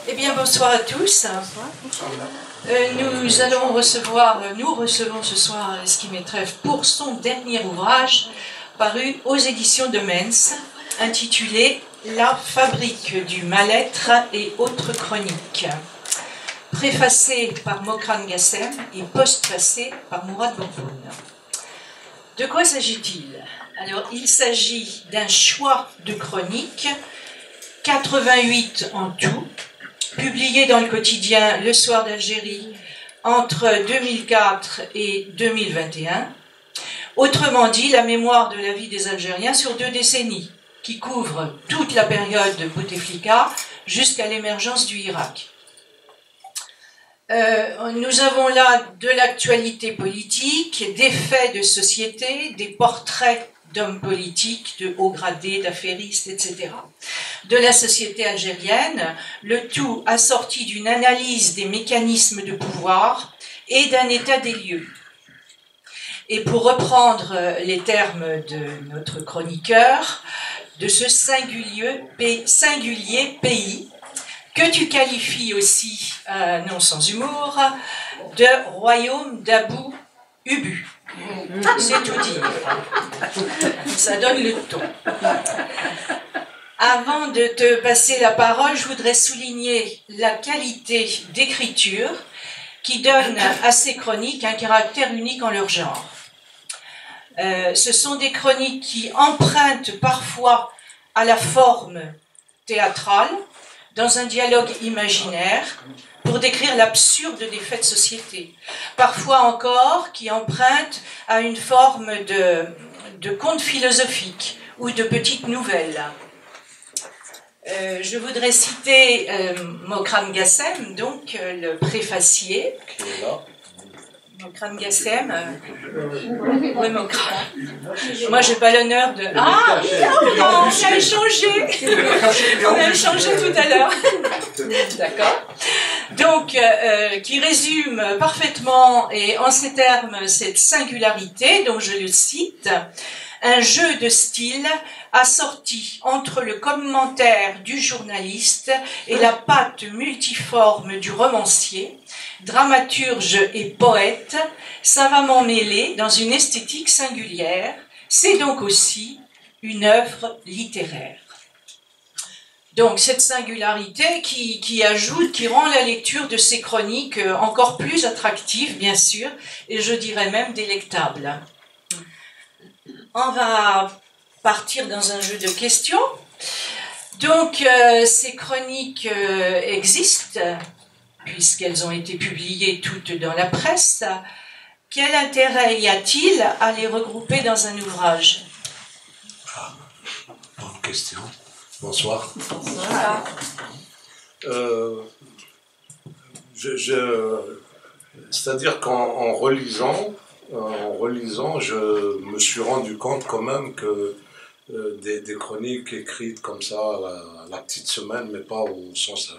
Eh bien, bonsoir à tous. Nous recevons ce soir Esquimé Trèfle pour son dernier ouvrage paru aux éditions de Mens, intitulé La fabrique du mal-être et autres chroniques, préfacé par Mokran Gassem et postfacé par Mourad Bourvoun. De quoi s'agit-il? Alors, il s'agit d'un choix de chroniques, 88 en tout, publié dans le quotidien Le Soir d'Algérie entre 2004 et 2021. Autrement dit, la mémoire de la vie des Algériens sur 2 décennies, qui couvre toute la période de Bouteflika jusqu'à l'émergence du Irak. Nous avons là de l'actualité politique, des faits de société, des portraits d'hommes politiques, de hauts gradés, d'affairistes, etc. De la société algérienne, le tout assorti d'une analyse des mécanismes de pouvoir et d'un état des lieux. Et pour reprendre les termes de notre chroniqueur, de ce singulier pays, que tu qualifies aussi, non sans humour, de royaume d'Abou Ubu. C'est tout dire. Ça donne le ton. Avant de te passer la parole, je voudrais souligner la qualité d'écriture qui donne à ces chroniques un caractère unique en leur genre. Ce sont des chroniques qui empruntent parfois à la forme théâtrale, dans un dialogue imaginaire, pour décrire l'absurde des faits de société. Parfois encore, qui empruntent à une forme de conte philosophique ou de petites nouvelles. Je voudrais citer Mokran Gassem, donc le préfacier. Qui est là. Mokran Gassem. Oui, Mokran. Moi, j'ai pas l'honneur de. Ah non, on a échangé. On a échangé tout à l'heure. D'accord. Donc, qui résume parfaitement et en ces termes cette singularité, donc je le cite. Un jeu de style assorti entre le commentaire du journaliste et la patte multiforme du romancier, dramaturge et poète, savamment mêlés dans une esthétique singulière, c'est donc aussi une œuvre littéraire. Donc cette singularité qui ajoute, qui rend la lecture de ces chroniques encore plus attractive, bien sûr, et je dirais même délectable. On va partir dans un jeu de questions. Donc, ces chroniques existent, puisqu'elles ont été publiées toutes dans la presse. Quel intérêt y a-t-il à les regrouper dans un ouvrage? Bonne question. Bonsoir. Bonsoir. C'est-à-dire qu'en relisant, je me suis rendu compte quand même que des chroniques écrites comme ça, la petite semaine, mais pas au sens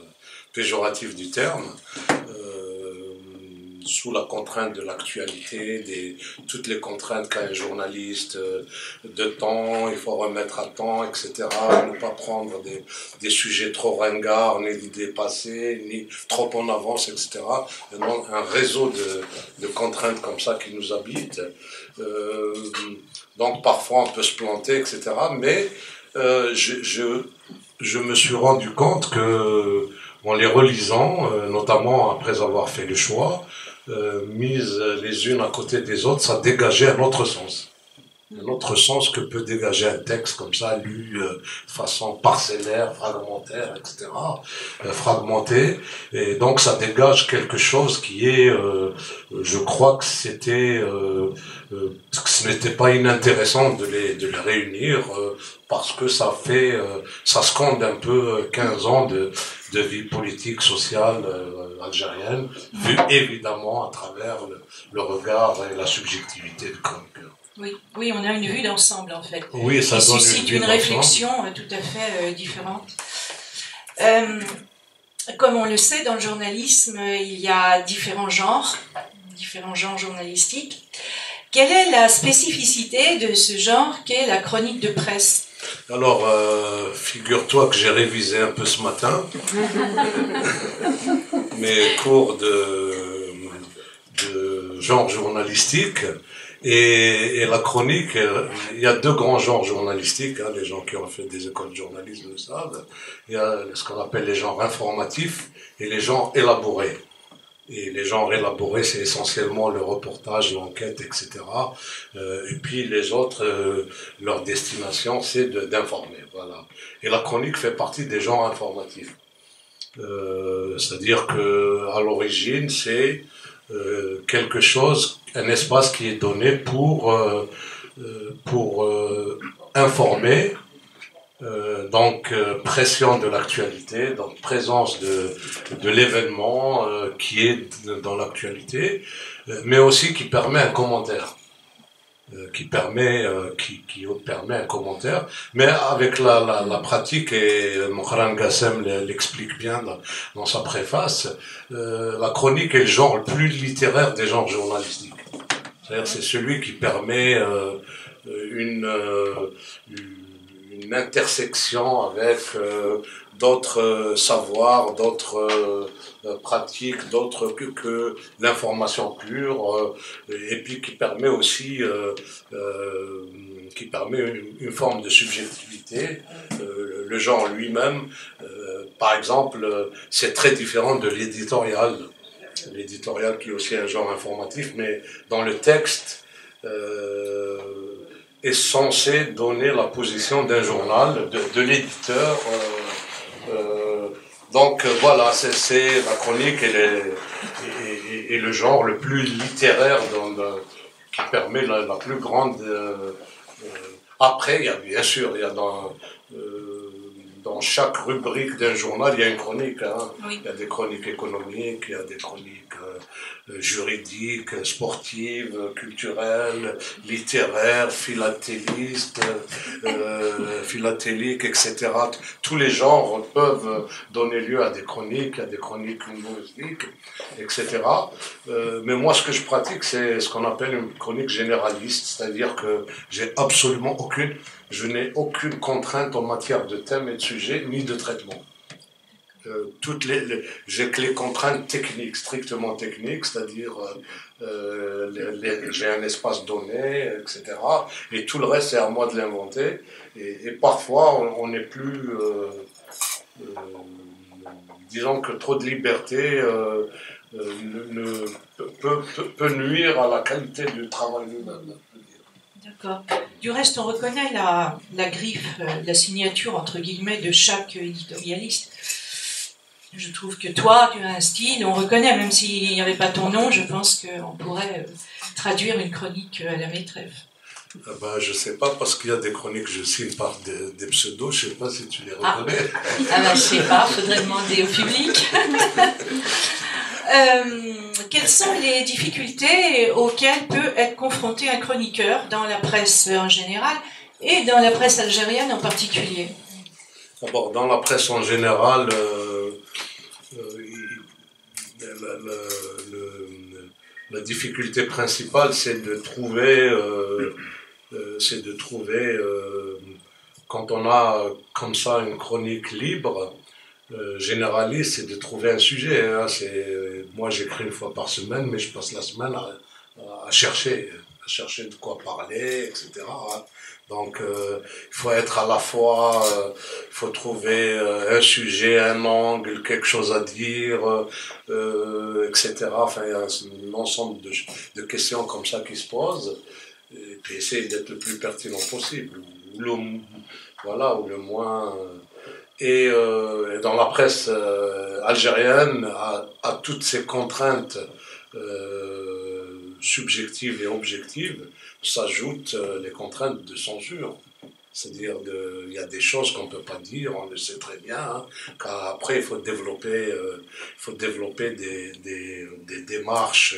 péjoratif du terme, sous la contrainte de l'actualité, toutes les contraintes qu'a un journaliste de temps, il faut remettre à temps, etc., ne pas prendre des sujets trop ringards, ni les dépasser, ni trop en avance, etc. Un réseau de contraintes comme ça qui nous habitent. Donc parfois on peut se planter, etc. Mais je me suis rendu compte que, en les relisant, notamment après avoir fait le choix, mises les unes à côté des autres, ça dégageait un autre sens. Un autre sens que peut dégager un texte comme ça, lu de façon parcellaire, fragmentaire, etc. Fragmenté. Et donc ça dégage quelque chose qui est, je crois que c'était, que ce n'était pas inintéressant de les réunir, parce que ça scande un peu 15 ans de vie politique, sociale algérienne, vue évidemment à travers le regard et la subjectivité du chroniqueur. Oui, oui, on a une vue d'ensemble en fait. Oui, ça qui donne suscite une réflexion tout à fait différente. Comme on le sait, dans le journalisme, il y a différents genres journalistiques. Quelle est la spécificité de ce genre qu'est la chronique de presse? Alors, figure-toi que j'ai révisé un peu ce matin mes cours de genre journalistique et la chronique. Il y a deux grands genres journalistiques, hein, les gens qui ont fait des écoles de journalisme le savent. Il y a ce qu'on appelle les genres informatifs et les genres élaborés. Et les genres élaborés, c'est essentiellement le reportage, l'enquête, etc. Et puis les autres, leur destination, c'est d'informer. Voilà. Et la chronique fait partie des genres informatifs. C'est-à-dire que à l'origine, c'est quelque chose, un espace qui est donné pour informer. Donc pression de l'actualité, donc présence de l'événement qui est dans l'actualité, mais aussi qui permet un commentaire, qui permet un commentaire, mais avec la pratique, et Mokran Gassem l'explique bien dans sa préface, la chronique est le genre le plus littéraire des genres journalistiques. C'est-à-dire c'est celui qui permet une intersection avec d'autres savoirs, d'autres pratiques, d'autres que l'information pure, et puis qui permet aussi une forme de subjectivité. Le genre lui-même, par exemple, c'est très différent de l'éditorial. L'éditorial qui est aussi un genre informatif, mais dans le texte, est censé donner la position d'un journal, de l'éditeur. Donc voilà, c'est la chronique et le genre le plus littéraire qui permet la plus grande... après, il y a bien sûr, il y a dans chaque rubrique d'un journal, il y a une chronique. Hein. Oui. Il y a des chroniques économiques, il y a des chroniques juridiques, sportives, culturelles, littéraires, philatélistes, philatéliques, etc. Tous les genres peuvent donner lieu à des chroniques humoristiques, etc. Mais moi, ce que je pratique, c'est ce qu'on appelle une chronique généraliste, c'est-à-dire que je n'ai aucune contrainte en matière de thème et de sujet, ni de traitement. J'ai que les contraintes techniques, strictement techniques, c'est-à-dire j'ai un espace donné, etc. Et tout le reste, c'est à moi de l'inventer. Et parfois, on n'est plus... disons que trop de liberté peut nuire à la qualité du travail lui-même. D'accord. Du reste, on reconnaît la griffe, la signature, entre guillemets, de chaque éditorialiste. Je trouve que toi, tu as un style, on reconnaît, même s'il n'y avait pas ton nom, je pense qu'on pourrait traduire une chronique à la Maîtref. Je ne sais pas, parce qu'il y a des chroniques que je signe par des pseudos, je ne sais pas si tu les reconnais. Je ne sais pas, il faudrait demander au public. Quelles sont les difficultés auxquelles peut être confronté un chroniqueur dans la presse en général et dans la presse algérienne en particulier? D'abord, dans la presse en général, la difficulté principale, c'est de trouver, quand on a comme ça une chronique libre, généraliste, c'est de trouver un sujet. Hein. Moi, j'écris une fois par semaine, mais je passe la semaine à chercher de quoi parler, etc. Donc, il faut être à la fois, il faut trouver un sujet, un angle, quelque chose à dire, etc. Enfin, il y a un ensemble de questions comme ça qui se posent, et puis essayer d'être le plus pertinent possible, ou le moins... Et dans la presse algérienne, à toutes ces contraintes subjectives et objectives, s'ajoutent les contraintes de censure. C'est-à-dire, il y a des choses qu'on ne peut pas dire, on le sait très bien, hein, car après il faut développer des démarches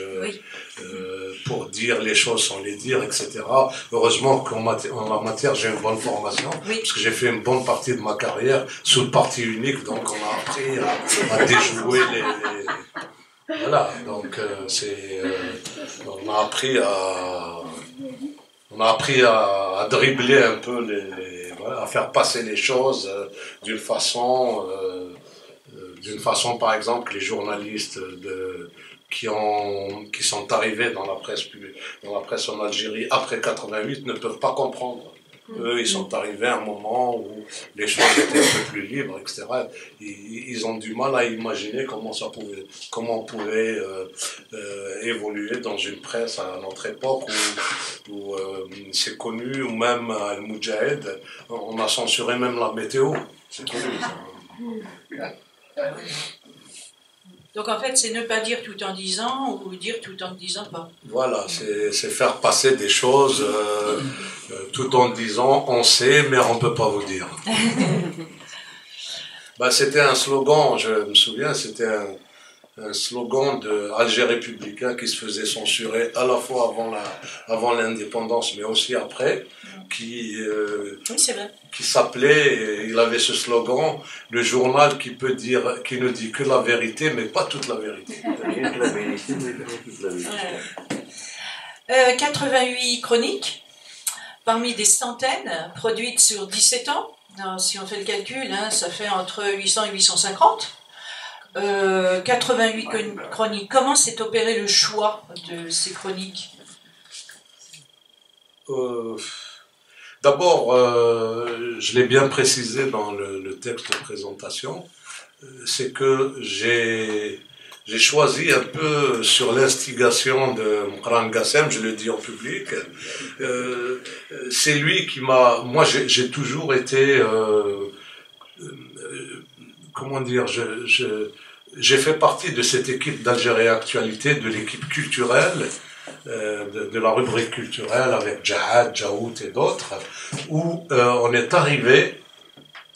pour dire les choses sans les dire, etc. Heureusement qu'en la matière, j'ai une bonne formation, parce que j'ai fait une bonne partie de ma carrière sous le parti unique, donc on a appris à déjouer voilà, donc on a appris à dribbler un peu voilà, à faire passer les choses d'une façon, par exemple, les journalistes qui sont arrivés dans la presse en Algérie après 88 ne peuvent pas comprendre. Eux, ils sont arrivés à un moment où les choses étaient un peu plus libres, etc. Ils ont du mal à imaginer comment on pouvait évoluer dans une presse à notre époque où c'est connu, ou même à Al-Moudjahid, on a censuré même la météo. C'est connu, ça. Donc en fait, c'est ne pas dire tout en disant ou dire tout en ne disant pas. Voilà, c'est faire passer des choses tout en disant on sait, mais on ne peut pas vous dire. C'était un slogan, je me souviens, c'était un slogan de Alger républicain qui se faisait censurer à la fois avant l'indépendance, mais aussi après, qui s'appelait, il avait ce slogan, le journal qui ne dit que la vérité, mais pas toute la vérité. 88 chroniques, parmi des centaines, produites sur 17 ans. Alors, si on fait le calcul, ça fait entre 800 et 850. 88 chroniques. Comment s'est opéré le choix de ces chroniques? D'abord, je l'ai bien précisé dans le texte de présentation, c'est que j'ai choisi un peu sur l'instigation de Mokran Gassem, je le dis en public, c'est lui qui m'a... Moi, j'ai toujours été... comment dire, j'ai fait partie de cette équipe d'Algérie Actualité, de l'équipe culturelle, de la rubrique culturelle avec Jahad, Jaout et d'autres, où on est arrivé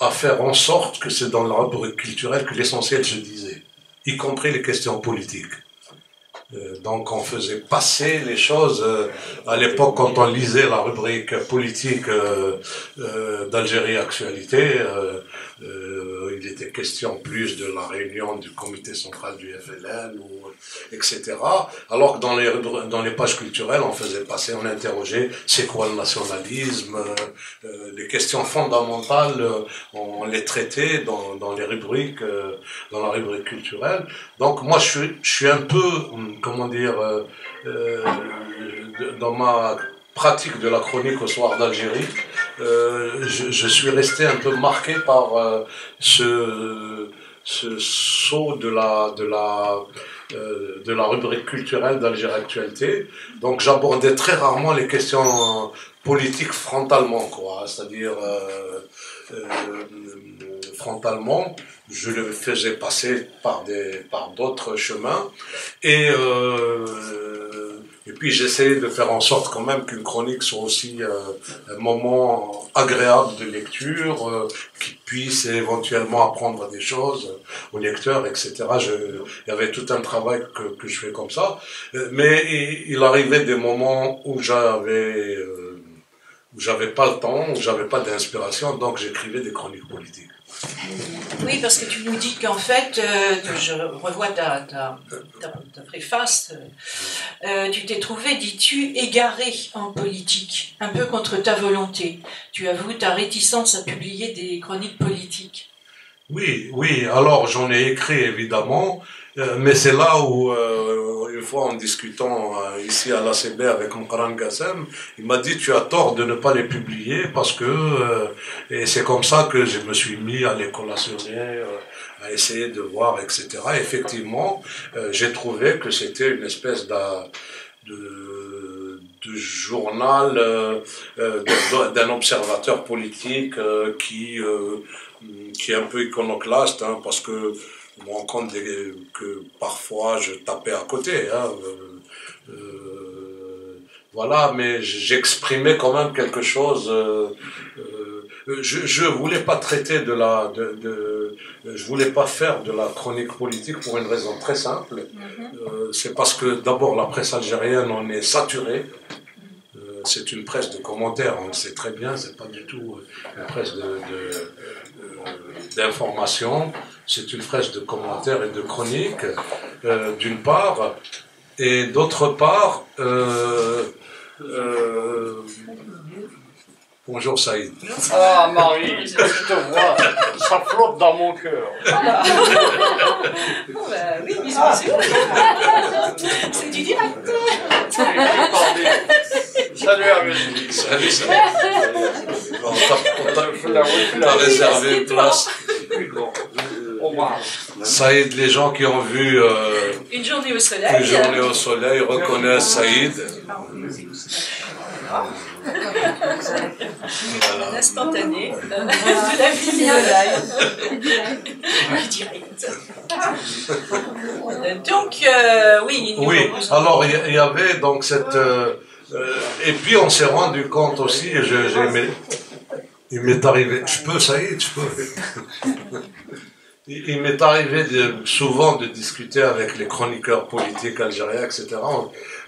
à faire en sorte que c'est dans la rubrique culturelle que l'essentiel se disait, y compris les questions politiques. Donc on faisait passer les choses. À l'époque, quand on lisait la rubrique politique d'Algérie Actualité, il était question plus de la réunion du comité central du FLN, etc. Alors que dans les pages culturelles, on faisait passer, on interrogeait c'est quoi le nationalisme, les questions fondamentales, on les traitait dans les rubriques, dans la rubrique culturelle. Donc moi, je suis un peu, comment dire, dans ma pratique de la chronique au soir d'Algérie, je suis resté un peu marqué par ce saut de la rubrique culturelle d'Algérie Actualité. Donc j'abordais très rarement les questions politiques frontalement, quoi. C'est-à-dire frontalement, je le faisais passer par d'autres chemins et puis j'essayais de faire en sorte quand même qu'une chronique soit aussi un moment agréable de lecture, qui puisse éventuellement apprendre des choses au lecteur, etc. Il y avait tout un travail que je fais comme ça, mais il arrivait des moments où j'avais pas le temps, où j'avais pas d'inspiration, donc j'écrivais des chroniques politiques. Oui, parce que tu nous dis qu'en fait, je revois ta préface, tu t'es trouvé, dis-tu, égaré en politique, un peu contre ta volonté. Tu avoues ta réticence à publier des chroniques politiques. Oui, alors j'en ai écrit évidemment, mais c'est là où, une fois en discutant ici à l'ACB avec Mokran Gassem, il m'a dit tu as tort de ne pas les publier parce que, et c'est comme ça que je me suis mis à les collationner, à essayer de voir, etc. Effectivement, j'ai trouvé que c'était une espèce de journal d'un observateur politique qui est un peu iconoclaste, hein, parce que je me rends compte que parfois je tapais à côté, hein, voilà, mais j'exprimais quand même quelque chose je voulais pas traiter je voulais pas faire de la chronique politique pour une raison très simple. C'est parce que d'abord la presse algérienne en est saturée. C'est une presse de commentaires, on le sait très bien, c'est pas du tout une presse d'information, c'est une presse de commentaires et de chroniques, d'une part, et d'autre part, bonjour Saïd. Ah Marie, je te vois, ça flotte dans mon cœur. Oui, bisous. C'est du direct. Salut Amélie. Salut. On t'a réservé une place. Saïd, les gens qui ont vu Une journée au soleil. Une journée au soleil reconnaissent Saïd. Un instantané de la vie direct. Donc, oui. Oui, alors il y avait donc cette... et puis on s'est rendu compte aussi, il m'est arrivé... Je peux, Saïd, je peux. Il m'est arrivé souvent de discuter avec les chroniqueurs politiques algériens, etc.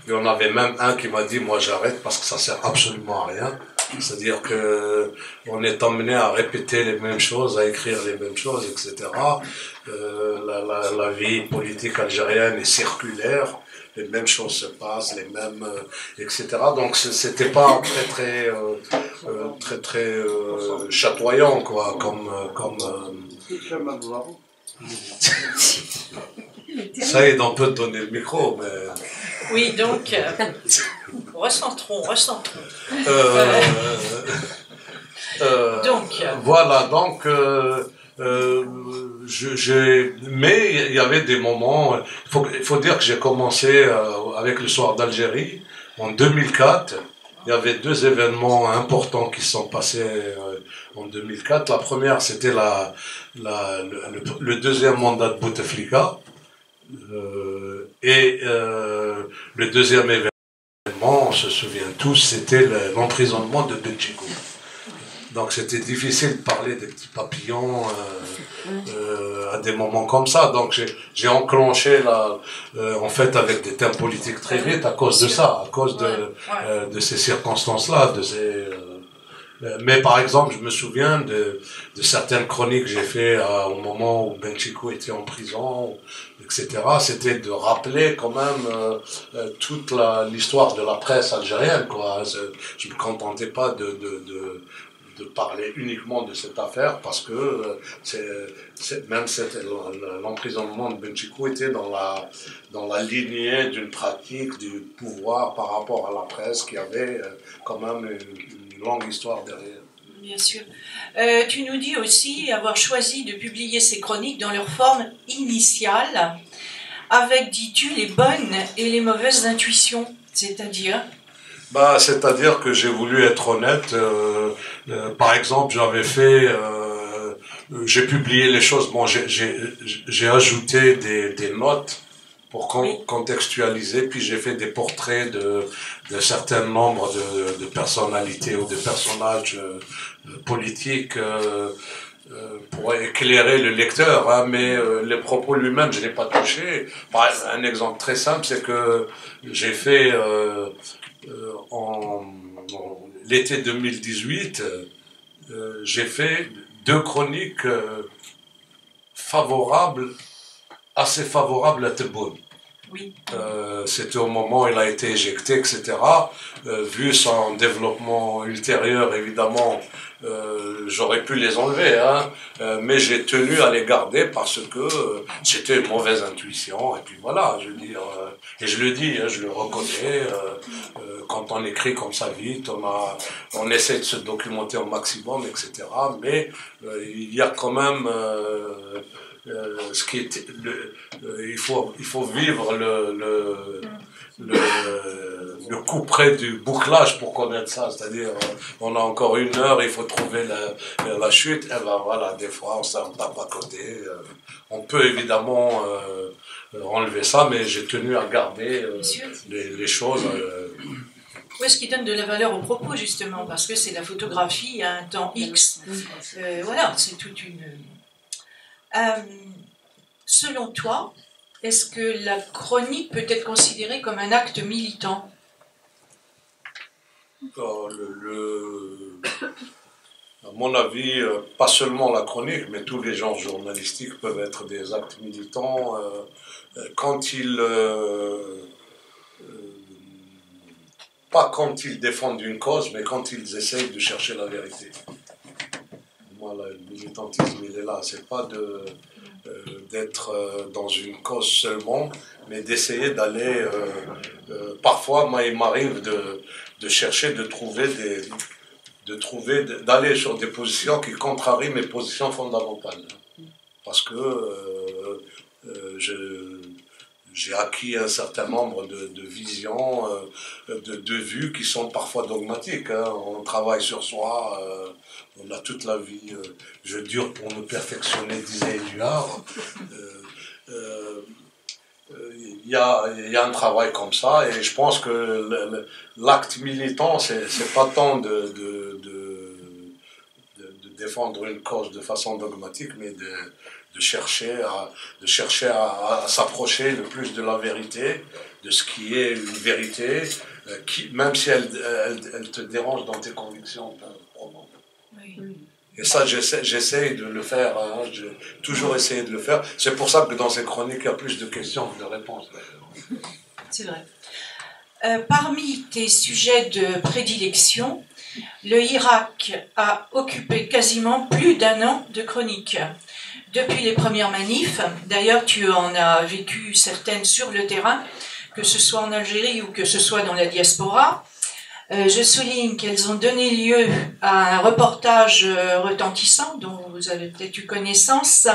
Il y en avait même un qui m'a dit, moi j'arrête parce que ça sert absolument à rien. C'est-à-dire que on est emmené à répéter les mêmes choses, à écrire les mêmes choses, etc. La vie politique algérienne est circulaire, les mêmes choses se passent, les mêmes, etc. Donc c'était pas très chatoyant, quoi, comme Saïd, on peut te donner le micro, mais... Oui, donc, recentrons. Donc... Voilà, donc... mais il y avait des moments... Il faut dire que j'ai commencé avec le Soir d'Algérie en 2004. Il y avait deux événements importants qui sont passés en 2004. La première, c'était le deuxième mandat de Bouteflika. Et le deuxième événement, on se souvient tous, c'était l'emprisonnement de Benchikou. Donc c'était difficile de parler des petits papillons à des moments comme ça. Donc j'ai enclenché en fait avec des thèmes politiques très vite à cause de ça, à cause de ces circonstances-là, mais par exemple, je me souviens de certaines chroniques que j'ai fait au moment où Benchikou était en prison, etc. C'était de rappeler quand même toute l'histoire de la presse algérienne, quoi. Je me contentais pas de parler uniquement de cette affaire parce que l'emprisonnement de Benchikou était dans la lignée d'une pratique du pouvoir par rapport à la presse qui avait quand même une longue histoire derrière. Bien sûr. Tu nous dis aussi avoir choisi de publier ces chroniques dans leur forme initiale, avec, dis-tu, les bonnes et les mauvaises intuitions, c'est-à-dire c'est-à-dire que j'ai voulu être honnête. Par exemple, j'ai publié les choses. Bon, j'ai ajouté des notes pour contextualiser, puis j'ai fait des portraits de certain nombre de personnalités ou de personnages politiques pour éclairer le lecteur, hein, mais les propos lui-même, je l'ai pas touché. Un exemple très simple, c'est que j'ai fait en l'été 2018, j'ai fait 2 chroniques assez favorables à Tebboune. Oui. C'était au moment où il a été éjecté, etc. Vu son développement ultérieur, évidemment, j'aurais pu les enlever, hein, mais j'ai tenu à les garder parce que c'était une mauvaise intuition, et puis voilà, je veux dire, et je le dis, hein, je le reconnais, quand on écrit comme ça vite, on essaie de se documenter au maximum, etc., mais il y a quand même... il faut vivre le coup près du bouclage pour connaître ça, c'est-à-dire on a encore 1 heure, il faut trouver la chute, et ben voilà, des fois on s'en tape à côté, on peut évidemment enlever ça, mais j'ai tenu à garder les choses Oui, ce qui donne de la valeur au propos, justement, parce que c'est la photographie à un temps X. Voilà, c'est toute une... selon toi, est-ce que la chronique peut être considérée comme un acte militant? À mon avis, pas seulement la chronique, mais tous les genres journalistiques peuvent être des actes militants quand ils... pas quand ils défendent une cause, mais quand ils essayent de chercher la vérité. Moi, le militantisme, il est là. C'est pas d'être dans une cause seulement, mais d'essayer d'aller... parfois, moi, il m'arrive de chercher, d'aller sur des positions qui contrarient mes positions fondamentales. Parce que j'ai acquis un certain nombre de visions, de vues qui sont parfois dogmatiques. Hein. On travaille sur soi, on a toute la vie. Je dure pour me perfectionner, disait Éluard. Il y a un travail comme ça, et je pense que l'acte militant, c'est pas tant de défendre une cause de façon dogmatique, mais de chercher à s'approcher le plus de la vérité, de ce qui est une vérité, même si elle te dérange dans tes convictions. Oui. Et ça, j'essaye de le faire, hein, j'ai toujours essayé de le faire. C'est pour ça que dans ces chroniques, il y a plus de questions que de réponses. C'est vrai. Parmi tes sujets de prédilection, le Irak a occupé quasiment plus d'1 an de chronique. Depuis les premières manifs, d'ailleurs tu en as vécu certaines sur le terrain, que ce soit en Algérie ou que ce soit dans la diaspora. Je souligne qu'elles ont donné lieu à un reportage retentissant dont vous avez peut-être eu connaissance,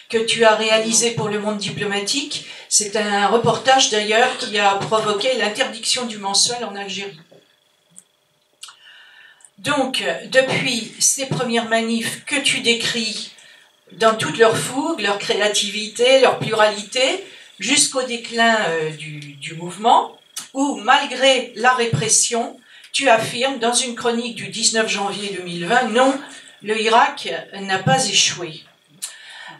que tu as réalisé pour le Monde diplomatique. C'est un reportage d'ailleurs qui a provoqué l'interdiction du mensuel en Algérie. Donc, depuis ces premières manifs que tu décris dans toute leur fougue, leur créativité, leur pluralité, jusqu'au déclin du mouvement, où malgré la répression, tu affirmes dans une chronique du 19 janvier 2020, non, le Irak n'a pas échoué.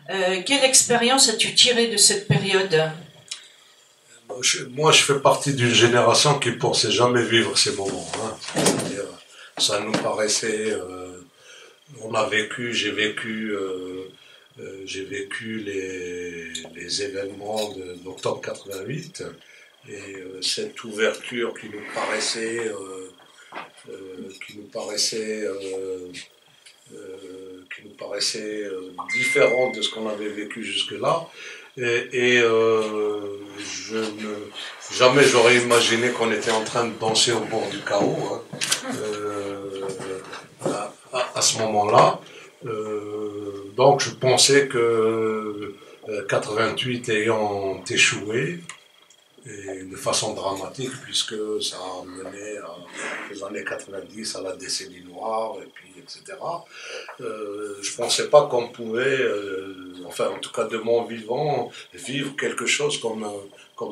Quelle expérience as-tu tirée de cette période? Moi, je fais partie d'une génération qui ne pensait jamais vivre ces moments. Hein. C'est-à-dire, ça nous paraissait... j'ai vécu les événements d'octobre 88, et cette ouverture qui nous paraissait différente de ce qu'on avait vécu jusque-là, jamais j'aurais imaginé qu'on était en train de danser au bord du chaos, hein, à ce moment-là. Donc je pensais que 88 ayant échoué, et de façon dramatique, puisque ça a mené aux années 90 à la décennie noire, et puis etc. Je ne pensais pas qu'on pouvait, enfin en tout cas de mon vivant, vivre quelque chose comme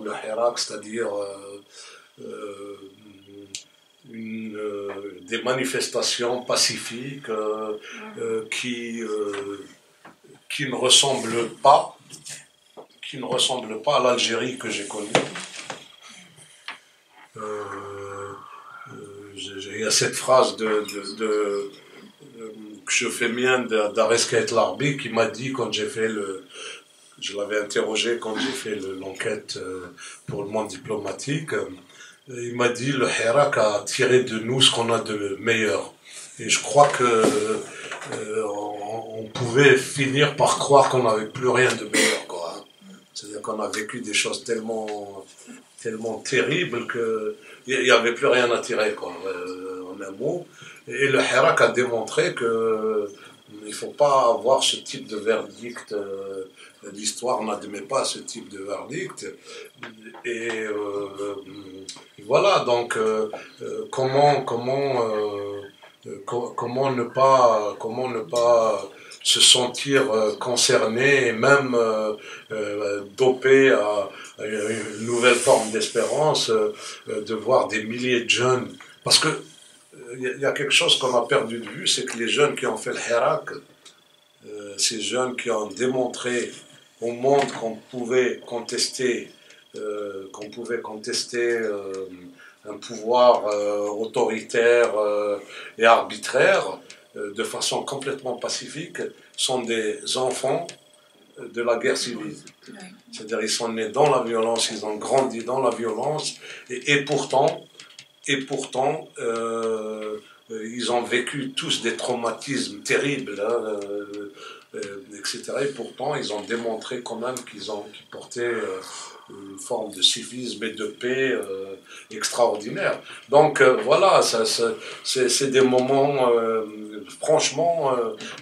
le Hirak, c'est-à-dire des manifestations pacifiques qui ne ressemblent pas à l'Algérie que j'ai connue. Il y a cette phrase que je fais mienne d'Areska El-Larbi qui m'a dit quand je l'avais interrogé quand j'ai fait l'enquête pour le Monde diplomatique, il m'a dit le Hirak a tiré de nous ce qu'on a de meilleur. Et je crois que on pouvait finir par croire qu'on n'avait plus rien de meilleur, quoi. C'est-à-dire qu'on a vécu des choses tellement terribles qu'il n'y avait plus rien à tirer, quoi, en un mot. Et le Hirak a démontré qu'il ne faut pas avoir ce type de verdict. L'histoire n'admet pas ce type de verdict. Et voilà, donc comment ne pas se sentir concerné et même dopé à une nouvelle forme d'espérance, de voir des milliers de jeunes Parce que il y a quelque chose qu'on a perdu de vue, c'est que les jeunes qui ont fait le Hirak, ces jeunes qui ont démontré au monde qu'on pouvait contester, un pouvoir autoritaire et arbitraire de façon complètement pacifique, sont des enfants de la guerre civile. C'est-à-dire ils sont nés dans la violence, ils ont grandi dans la violence, et pourtant, ils ont vécu tous des traumatismes terribles, hein, etc. Et pourtant, ils ont démontré quand même qu'ils portaient une forme de civisme et de paix extraordinaire. Donc voilà, c'est des moments, franchement,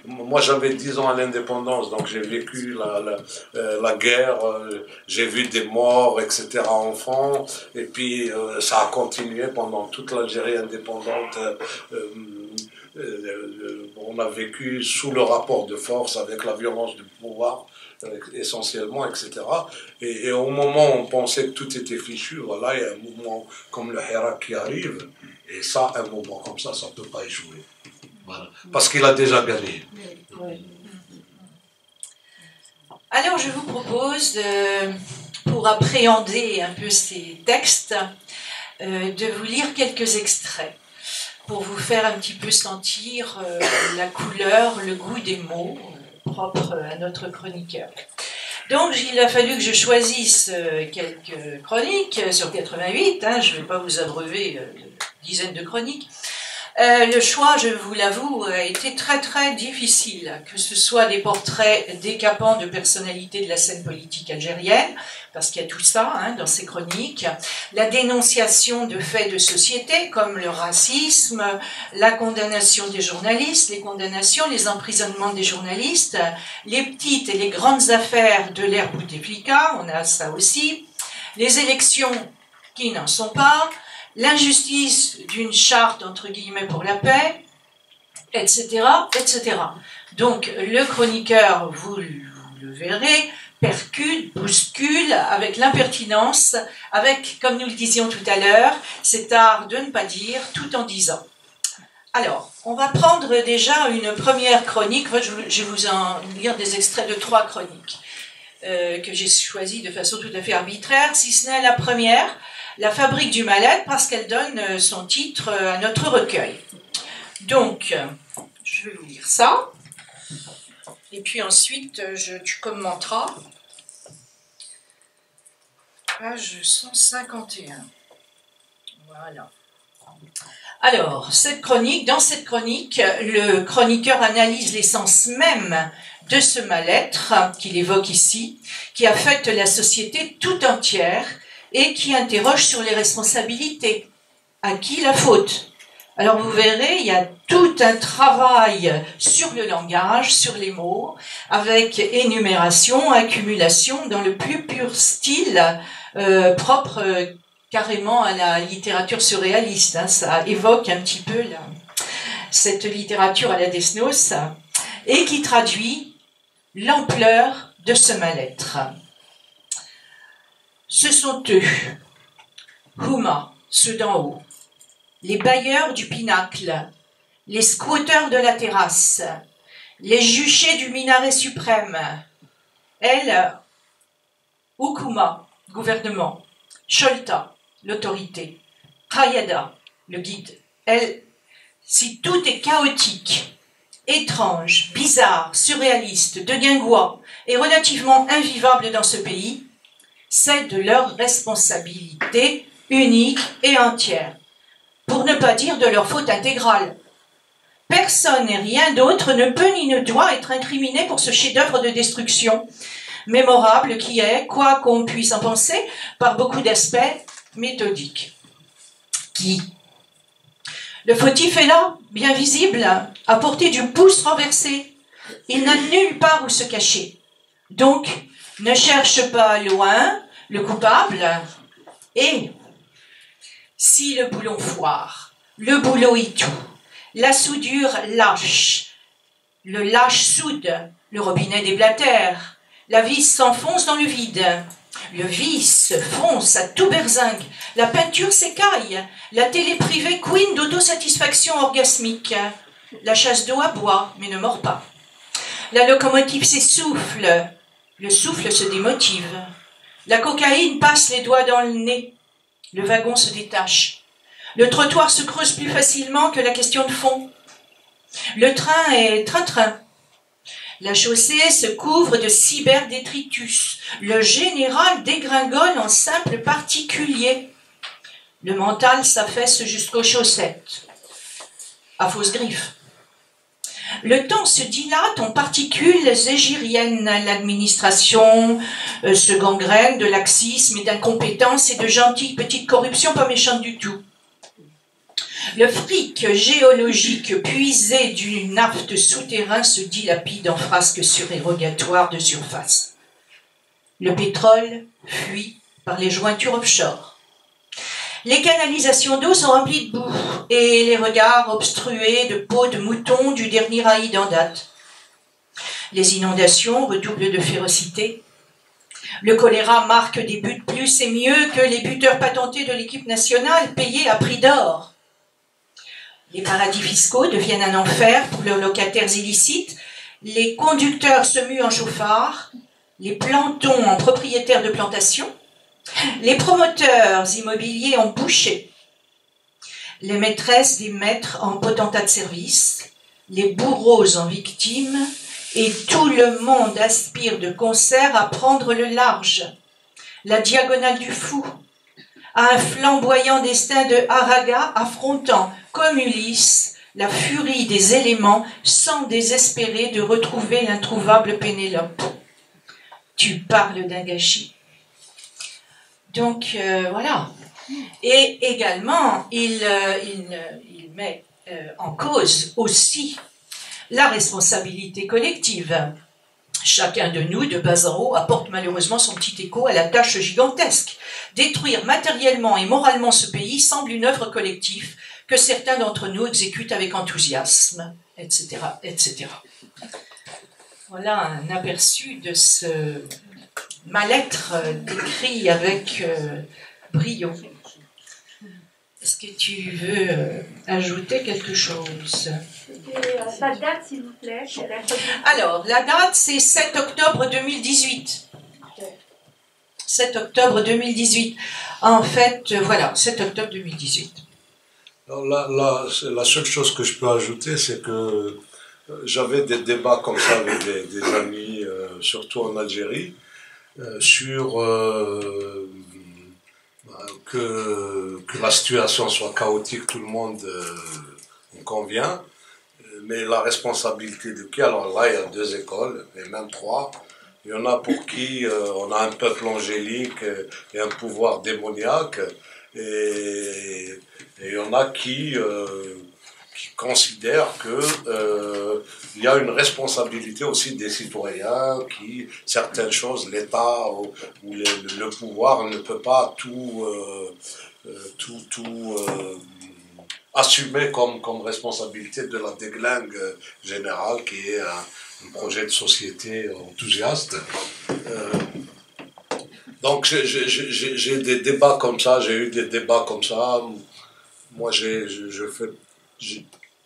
moi j'avais 10 ans à l'indépendance, donc j'ai vécu la guerre, j'ai vu des morts, etc. enfants, et puis ça a continué pendant toute l'Algérie indépendante. On a vécu sous le rapport de force avec la violence du pouvoir essentiellement, etc. Et au moment où on pensait que tout était fichu, voilà, il y a un mouvement comme le Hirak qui arrive, et ça, un mouvement comme ça ne peut pas échouer. Voilà. Parce qu'il a déjà gagné. Alors je vous propose, pour appréhender un peu ces textes, de vous lire quelques extraits, pour vous faire un petit peu sentir la couleur, le goût des mots propres à notre chroniqueur. Donc il a fallu que je choisisse quelques chroniques sur 88, hein, je ne vais pas vous abreuver de dizaines de chroniques. Le choix, je vous l'avoue, a été très très difficile, que ce soit des portraits décapants de personnalités de la scène politique algérienne, parce qu'il y a tout ça hein, dans ces chroniques, la dénonciation de faits de société comme le racisme, la condamnation des journalistes, les emprisonnements des journalistes, les petites et les grandes affaires de l'ère Bouteflika, on a ça aussi, les élections qui n'en sont pas, l'injustice d'une charte, entre guillemets, pour la paix, etc., etc. Donc, le chroniqueur, vous le verrez, percute, bouscule, avec l'impertinence, avec, comme nous le disions tout à l'heure, cet art de ne pas dire tout en disant. Alors, on va prendre déjà une première chronique, je vais vous en lire des extraits de 3 chroniques, que j'ai choisies de façon tout à fait arbitraire, si ce n'est la première, La fabrique du mal-être, parce qu'elle donne son titre à notre recueil. Donc, je vais vous lire ça. Et puis ensuite, tu commenteras. Page 151. Voilà. Alors, dans cette chronique, le chroniqueur analyse l'essence même de ce mal-être qu'il évoque ici, qui affecte la société tout entière, et qui interroge sur les responsabilités. À qui la faute? Alors vous verrez, il y a tout un travail sur le langage, sur les mots, avec énumération, accumulation, dans le plus pur style propre carrément à la littérature surréaliste. Hein. Ça évoque un petit peu cette littérature à la Desnos, et qui traduit l'ampleur de ce mal-être. Ce sont eux, Houma, ceux d'en haut, les bailleurs du pinacle, les squatteurs de la terrasse, les juchés du minaret suprême, elle, Hukuma, gouvernement, Cholta, l'autorité, Qayada, le guide, elle, si tout est chaotique, étrange, bizarre, surréaliste, de guingois et relativement invivable dans ce pays, c'est de leur responsabilité unique et entière, pour ne pas dire de leur faute intégrale. Personne et rien d'autre ne peut ni ne doit être incriminé pour ce chef-d'œuvre de destruction mémorable qui est, quoi qu'on puisse en penser, par beaucoup d'aspects, méthodique. Qui? Le fautif est là, bien visible, à portée du pouce renversé. Il n'a nulle part où se cacher. Donc, ne cherche pas loin le coupable, et si le boulon foire, le boulot y tout, la soudure lâche, le lâche soude, le robinet déblatère, la vis s'enfonce dans le vide, Le vice fonce à tout berzingue. La peinture s'écaille. La télé privée couine d'autosatisfaction orgasmique. La chasse d'eau aboie, mais ne mord pas. La locomotive s'essouffle. Le souffle se démotive. La cocaïne passe les doigts dans le nez. Le wagon se détache. Le trottoir se creuse plus facilement que la question de fond. Le train est train-train. La chaussée se couvre de cyberdétritus. Le général dégringole en simple particulier. Le mental s'affaisse jusqu'aux chaussettes. À fausse griffe. Le temps se dilate en particules égériennes. L'administration se gangrène de laxisme et d'incompétence et de gentilles petites corruptions pas méchantes du tout. Le fric géologique puisé du naphte souterrain se dilapide en frasques surérogatoires de surface. Le pétrole fuit par les jointures offshore. Les canalisations d'eau sont remplies de boue et les regards obstrués de peau de mouton du dernier raïd en date. Les inondations redoublent de férocité. Le choléra marque des buts plus et mieux que les buteurs patentés de l'équipe nationale payés à prix d'or. Les paradis fiscaux deviennent un enfer pour leurs locataires illicites. Les conducteurs se muent en chauffards. Les plantons en propriétaires de plantations. Les promoteurs immobiliers en bouchers. Les maîtresses des maîtres en potentats de service. Les bourreaux en victimes. Et tout le monde aspire de concert à prendre le large. La diagonale du fou. À un flamboyant destin de Haraga affrontant, comme Ulysse, la furie des éléments sans désespérer de retrouver l'introuvable Pénélope. Tu parles d'un gâchis. Donc, voilà. Et également, il met en cause aussi la responsabilité collective. Chacun de nous, de bas en haut, apporte malheureusement son petit écho à la tâche gigantesque. Détruire matériellement et moralement ce pays semble une œuvre collective que certains d'entre nous exécutent avec enthousiasme, etc., etc. Voilà un aperçu de ce mal-être décrit avec brio. Est-ce que tu veux ajouter quelque chose ? La date, s'il vous plaît. Alors, la date, c'est 7 octobre 2018. 7 octobre 2018. En fait, voilà, 7 octobre 2018. Alors la seule chose que je peux ajouter, c'est que j'avais des débats comme ça avec des amis, surtout en Algérie, sur que la situation soit chaotique, tout le monde en convient, mais la responsabilité de qui? Alors là, il y a 2 écoles, et même 3. Il y en a pour qui on a un peuple angélique et un pouvoir démoniaque, et il y en a qui considèrent qu'il y a une responsabilité aussi des citoyens, qui certaines choses, l'État ou le pouvoir ne peut pas tout assumer comme responsabilité de la déglingue générale, qui est un projet de société enthousiaste. Donc j'ai des débats comme ça, j'ai eu des débats comme ça. Moi, je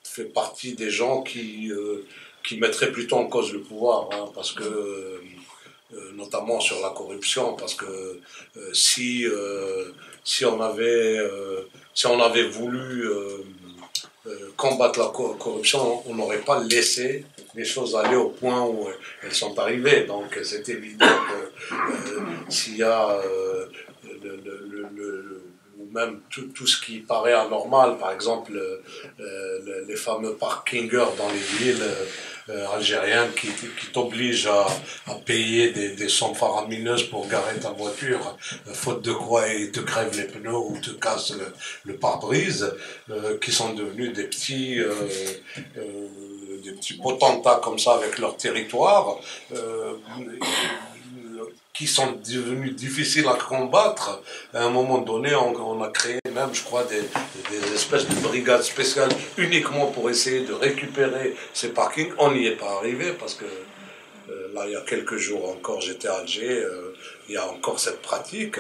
fais partie des gens qui mettraient plutôt en cause le pouvoir, hein, parce que, notamment sur la corruption, parce que si on avait voulu combattre la corruption, on n'aurait pas laissé les choses aller au point où elles sont arrivées. Donc c'est évident que s'il y a même tout ce qui paraît anormal, par exemple les fameux parkingers dans les villes algériennes qui t'obligent à payer des sommes faramineuses pour garer ta voiture, faute de quoi ils te crèvent les pneus ou te cassent le pare-brise, qui sont devenus des petits potentats comme ça avec leur territoire, qui sont devenus difficiles à combattre. À un moment donné, on a créé même, je crois, des espèces de brigades spéciales uniquement pour essayer de récupérer ces parkings. On n'y est pas arrivé parce que là, il y a quelques jours encore, j'étais à Alger, il y a encore cette pratique.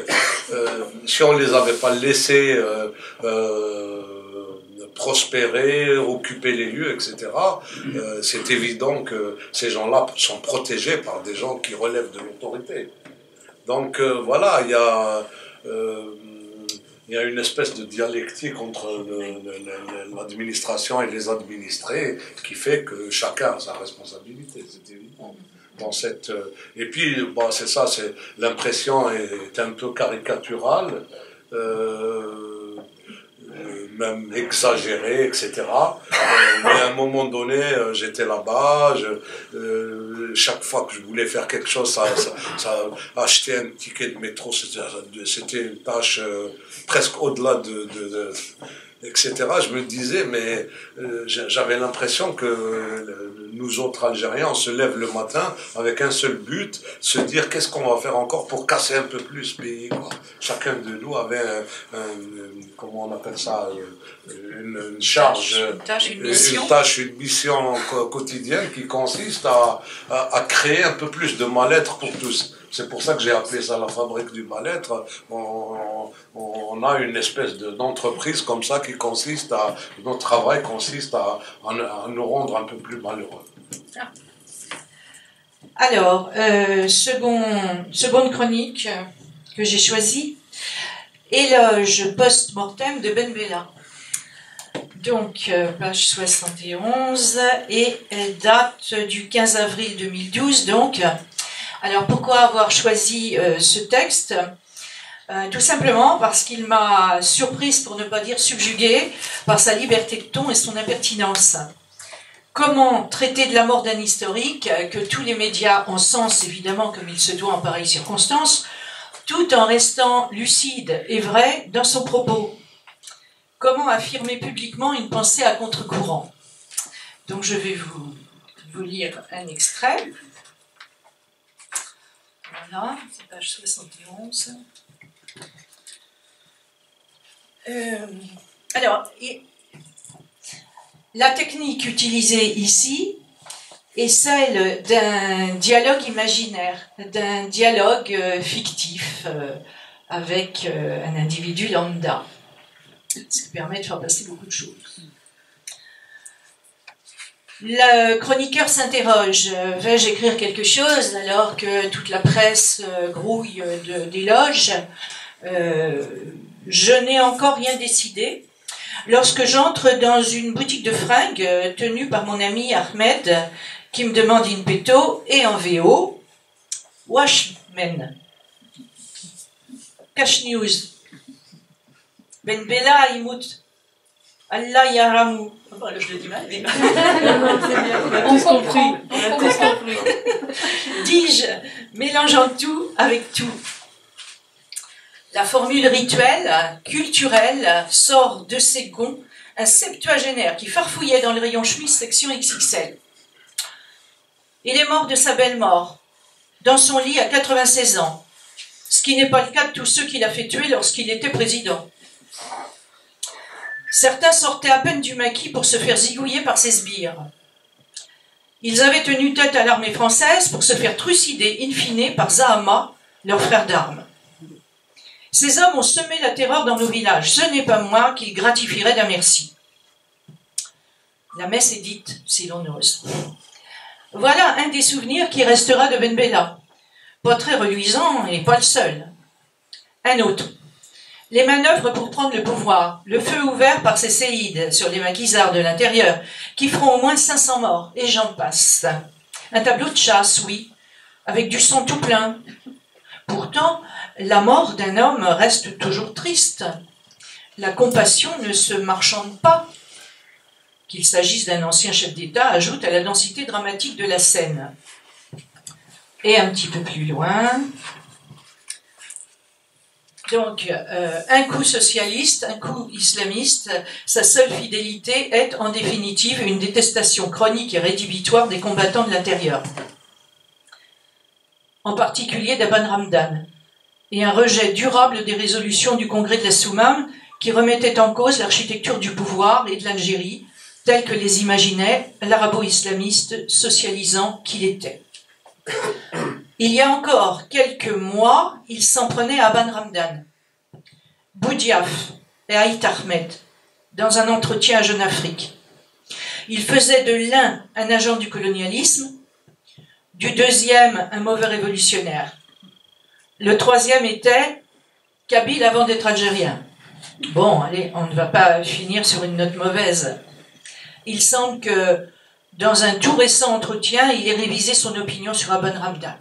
Si on ne les avait pas laissés prospérer, occuper les lieux, etc., c'est évident que ces gens-là sont protégés par des gens qui relèvent de l'autorité. Donc voilà, il y a une espèce de dialectique entre l'administration et les administrés qui fait que chacun a sa responsabilité, c'est évident. Dans cette, et puis, bon, c'est ça, l'impression est un peu caricaturale, même exagérée, etc. Mais à un moment donné, j'étais là-bas, chaque fois que je voulais faire quelque chose, acheter un ticket de métro, c'était une tâche presque au-delà etc. Je me disais, mais j'avais l'impression que nous autres Algériens, on se lève le matin avec un seul but, se dire qu'est-ce qu'on va faire encore pour casser un peu plus ce pays, quoi. Chacun de nous avait comment on appelle ça, une charge, une mission quotidienne qui consiste à créer un peu plus de mal-être pour tous. C'est pour ça que j'ai appelé ça la fabrique du mal-être. On a une espèce d'entreprise comme ça qui consiste notre travail consiste à nous rendre un peu plus malheureux. Alors, seconde chronique que j'ai choisie, éloge post-mortem de Ben Bella. Donc, page 71, et elle date du 15 avril 2012, donc. Alors, pourquoi avoir choisi ce texte ? Tout simplement parce qu'il m'a surprise, pour ne pas dire subjuguée, par sa liberté de ton et son impertinence. Comment traiter de la mort d'un historique que tous les médias encensent, évidemment, comme il se doit en pareille circonstance, tout en restant lucide et vrai dans son propos ? Comment affirmer publiquement une pensée à contre-courant ? Donc, je vais vous lire un extrait. Voilà, c'est page 71. Alors, la technique utilisée ici est celle d'un dialogue imaginaire, d'un dialogue fictif avec un individu lambda, ce qui permet de faire passer beaucoup de choses. Le chroniqueur s'interroge, vais-je écrire quelque chose alors que toute la presse grouille d'éloges ? Je n'ai encore rien décidé. Lorsque j'entre dans une boutique de fringues tenue par mon ami Ahmed, qui me demande in petto et en VO, Washmen, Cash News, Ben Bella Imout, Allah Yaramou. Voilà, je l'ai dit mal, mais... On a tous compris. Dis-je, mélangeant tout avec tout. La formule rituelle, culturelle, sort de ses gonds un septuagénaire qui farfouillait dans le rayon chemise section XXL. Il est mort de sa belle mort, dans son lit à 96 ans, ce qui n'est pas le cas de tous ceux qu'il a fait tuer lorsqu'il était président. Certains sortaient à peine du maquis pour se faire zigouiller par ses sbires. Ils avaient tenu tête à l'armée française pour se faire trucider in fine par Zahama, leur frère d'armes. Ces hommes ont semé la terreur dans nos villages. Ce n'est pas moi qui gratifierai d'un merci. La messe est dite, si l'on ose. Voilà un des souvenirs qui restera de Ben Bella. Pas très reluisant et pas le seul. Un autre. Les manœuvres pour prendre le pouvoir, le feu ouvert par ces séides sur les maquisards de l'intérieur, qui feront au moins 500 morts, et j'en passe. Un tableau de chasse, oui, avec du sang tout plein. Pourtant, la mort d'un homme reste toujours triste. La compassion ne se marchande pas. Qu'il s'agisse d'un ancien chef d'État ajoute à la densité dramatique de la scène. Et un petit peu plus loin... Donc, un coup socialiste, un coup islamiste, sa seule fidélité est en définitive une détestation chronique et rédhibitoire des combattants de l'intérieur, en particulier d'Aban Ramdan, et un rejet durable des résolutions du Congrès de la Soumam qui remettaient en cause l'architecture du pouvoir et de l'Algérie, telle que les imaginait l'arabo-islamiste socialisant qu'il était. Il y a encore quelques mois, il s'en prenait à Ban Ramdan, Boudiaf et Haït Ahmed, dans un entretien à Jeune Afrique. Il faisait de l'un un agent du colonialisme, du deuxième un mauvais révolutionnaire. Le troisième était Kabyle avant d'être algérien. Bon, allez, on ne va pas finir sur une note mauvaise. Il semble que, dans un tout récent entretien, il ait révisé son opinion sur Ban Ramdan.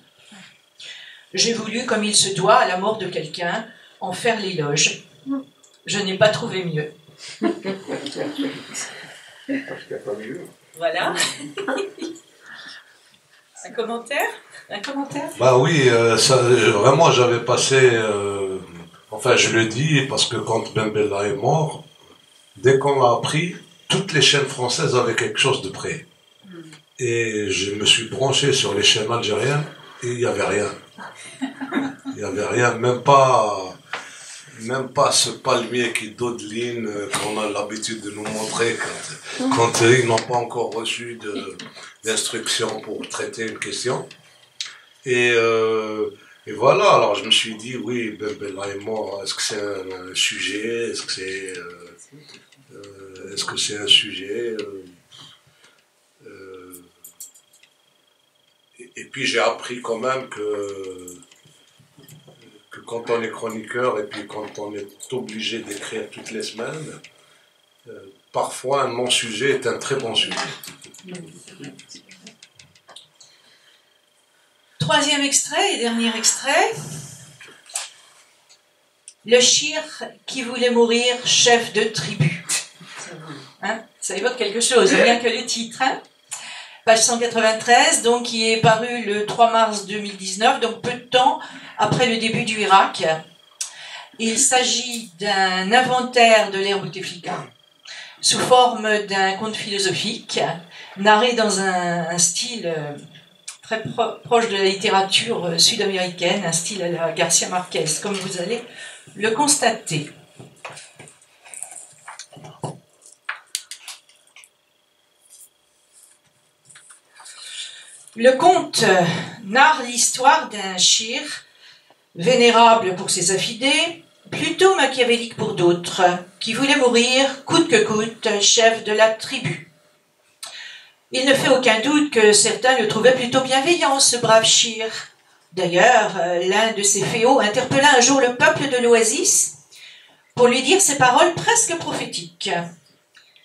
J'ai voulu, comme il se doit, à la mort de quelqu'un, en faire l'éloge. Je n'ai pas trouvé mieux. Parce qu'il n'y a pas mieux. Voilà. Un commentaire? Un commentaire? Bah oui, vraiment j'avais passé, enfin je le dis parce que quand Ben Bella est mort, dès qu'on l'a appris, toutes les chaînes françaises avaient quelque chose de près. Et je me suis branché sur les chaînes algériennes et il n'y avait rien. Il n'y avait rien, même pas ce palmier qui dodeline qu'on a l'habitude de nous montrer quand ils n'ont pas encore reçu d'instructions pour traiter une question. Et voilà, alors je me suis dit, oui, Ben Bella est mort, est-ce que c'est un sujet, est-ce que c'est un sujet et puis j'ai appris quand même que quand on est chroniqueur et puis quand on est obligé d'écrire toutes les semaines, parfois un non-sujet est un très bon sujet. Troisième extrait et dernier extrait. Le shir qui voulait mourir chef de tribu. Hein, ça évoque quelque chose, rien que le titre. Hein, page 193, donc qui est paru le 3 mars 2019, donc peu de temps après le début du Irak. Il s'agit d'un inventaire de l'ère Bouteflika, sous forme d'un conte philosophique, narré dans un style très proche de la littérature sud-américaine, un style à la Garcia Marquez, comme vous allez le constater. Le conte narre l'histoire d'un shir, vénérable pour ses affidés, plutôt machiavélique pour d'autres, qui voulait mourir coûte que coûte chef de la tribu. Il ne fait aucun doute que certains le trouvaient plutôt bienveillant, ce brave shir. D'ailleurs, l'un de ses féaux interpella un jour le peuple de l'Oasis pour lui dire ces paroles presque prophétiques.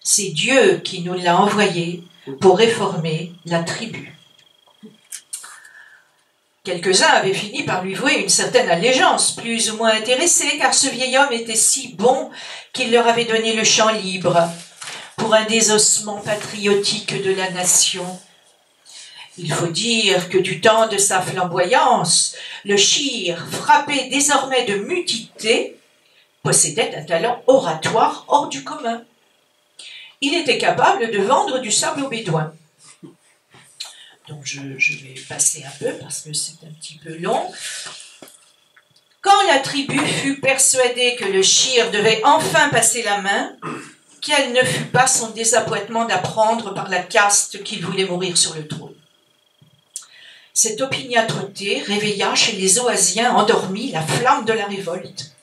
C'est Dieu qui nous l'a envoyé pour réformer la tribu. Quelques-uns avaient fini par lui vouer une certaine allégeance, plus ou moins intéressés, car ce vieil homme était si bon qu'il leur avait donné le champ libre pour un désossement patriotique de la nation. Il faut dire que du temps de sa flamboyance, le shir, frappé désormais de mutité, possédait un talent oratoire hors du commun. Il était capable de vendre du sable aux bédouins. Donc je vais passer un peu parce que c'est un petit peu long. Quand la tribu fut persuadée que le shir devait enfin passer la main, quel ne fut pas son désappointement d'apprendre par la caste qu'il voulait mourir sur le trône. Cette opiniâtreté réveilla chez les Oasiens endormis la flamme de la révolte.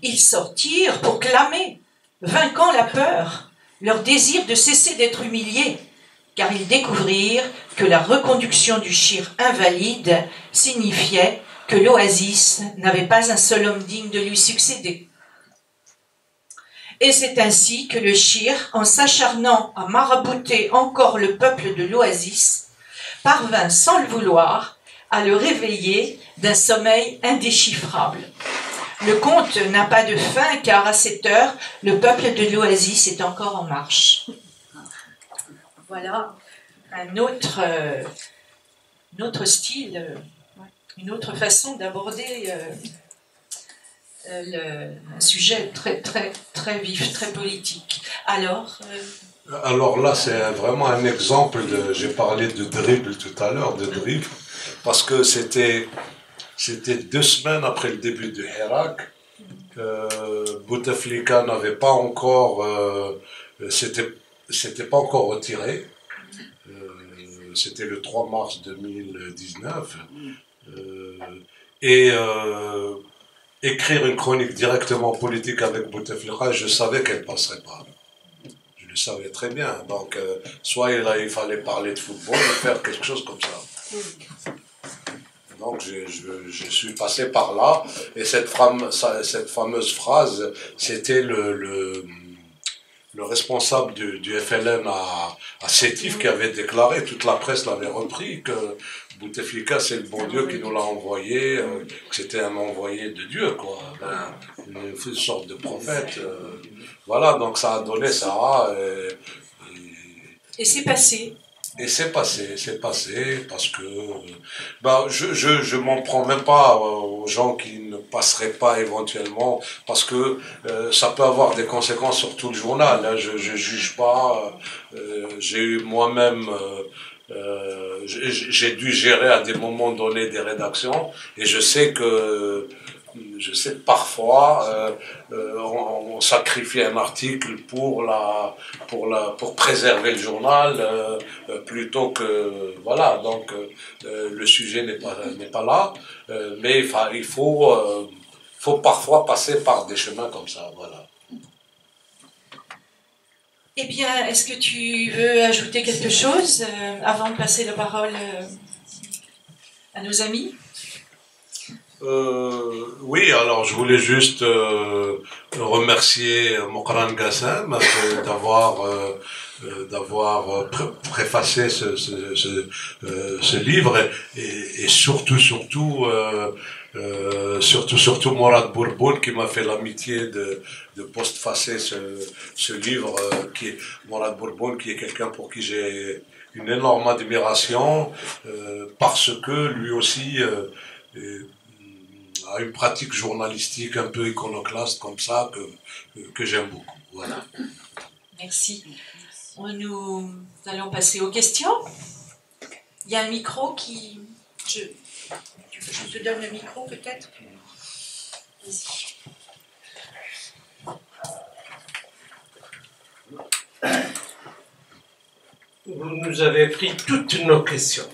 Ils sortirent pour clamer, vainquant la peur, leur désir de cesser d'être humiliés, car ils découvrirent que la reconduction du shir invalide signifiait que l'Oasis n'avait pas un seul homme digne de lui succéder. Et c'est ainsi que le shir, en s'acharnant à marabouter encore le peuple de l'Oasis, parvint sans le vouloir à le réveiller d'un sommeil indéchiffrable. Le conte n'a pas de fin car à cette heure, le peuple de l'Oasis est encore en marche. Voilà un autre style, une autre façon d'aborder un sujet très, très, très vif, très politique. Alors là, c'est vraiment un exemple de... J'ai parlé de dribble tout à l'heure, de dribble, parce que c'était 2 semaines après le début du Hirak. Bouteflika n'avait pas encore... s'était pas encore retiré. c'était le 3 mars 2019, et écrire une chronique directement politique avec Bouteflika, je savais qu'elle ne passerait pas. Je le savais très bien. Donc, soit il fallait parler de football, ou faire quelque chose comme ça. Donc, je suis passé par là, et cette fameuse phrase, c'était le responsable du FLN à Sétif qui avait déclaré, toute la presse l'avait repris, que Bouteflika c'est le bon Dieu qui nous l'a envoyé, que c'était un envoyé de Dieu, quoi, une sorte de prophète. Voilà, donc ça a donné ça. Et c'est passé. Et c'est passé parce que je m'en prends même pas aux gens qui ne passeraient pas éventuellement, parce que ça peut avoir des conséquences sur tout le journal, hein. Je juge pas. J'ai eu moi-même j'ai dû gérer à des moments donnés des rédactions, et je sais que parfois on sacrifie un article pour préserver le journal, plutôt que voilà. Donc le sujet n'est pas là, mais il faut parfois passer par des chemins comme ça, voilà. Eh bien, est-ce que tu veux ajouter quelque chose avant de passer la parole à nos amis? Oui, alors je voulais juste remercier Mokran Gassem d'avoir préfacé ce livre, et surtout Mourad Bourboul qui m'a fait l'amitié de postfacer ce livre, Mourad Bourboul, qui est quelqu'un pour qui j'ai une énorme admiration, parce que lui aussi a une pratique journalistique un peu iconoclaste comme ça, que j'aime beaucoup. Voilà. Merci. Nous allons passer aux questions. Il y a un micro qui... Je te donne le micro peut-être. Vas-y. Vous nous avez pris toutes nos questions,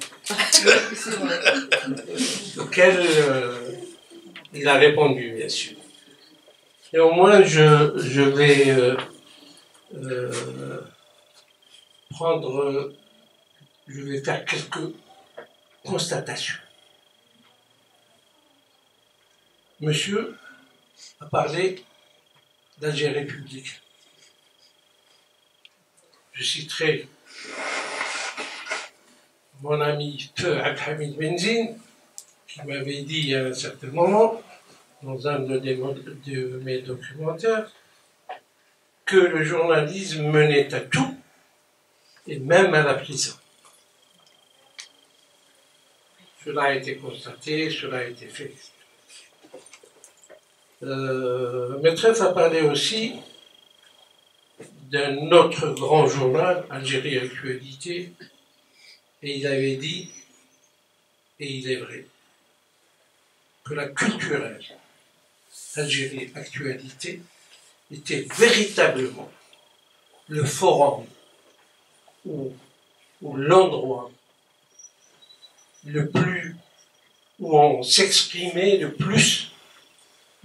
auxquelles il a répondu, bien sûr. Néanmoins, je vais faire quelques constatations. Monsieur a parlé d'Alger République. Je citerai mon ami Feu Abdelhamid Benzine, qui m'avait dit à un certain moment, dans un de mes documentaires, que le journalisme menait à tout, et même à la prison. Cela a été constaté, cela a été fait. Maîtresse a parlé aussi d'un autre grand journal, Algérie Actualité, et il avait dit, et il est vrai, que la culturelle Algérie Actualité était véritablement le forum ou l'endroit le plus, où on s'exprimait le plus,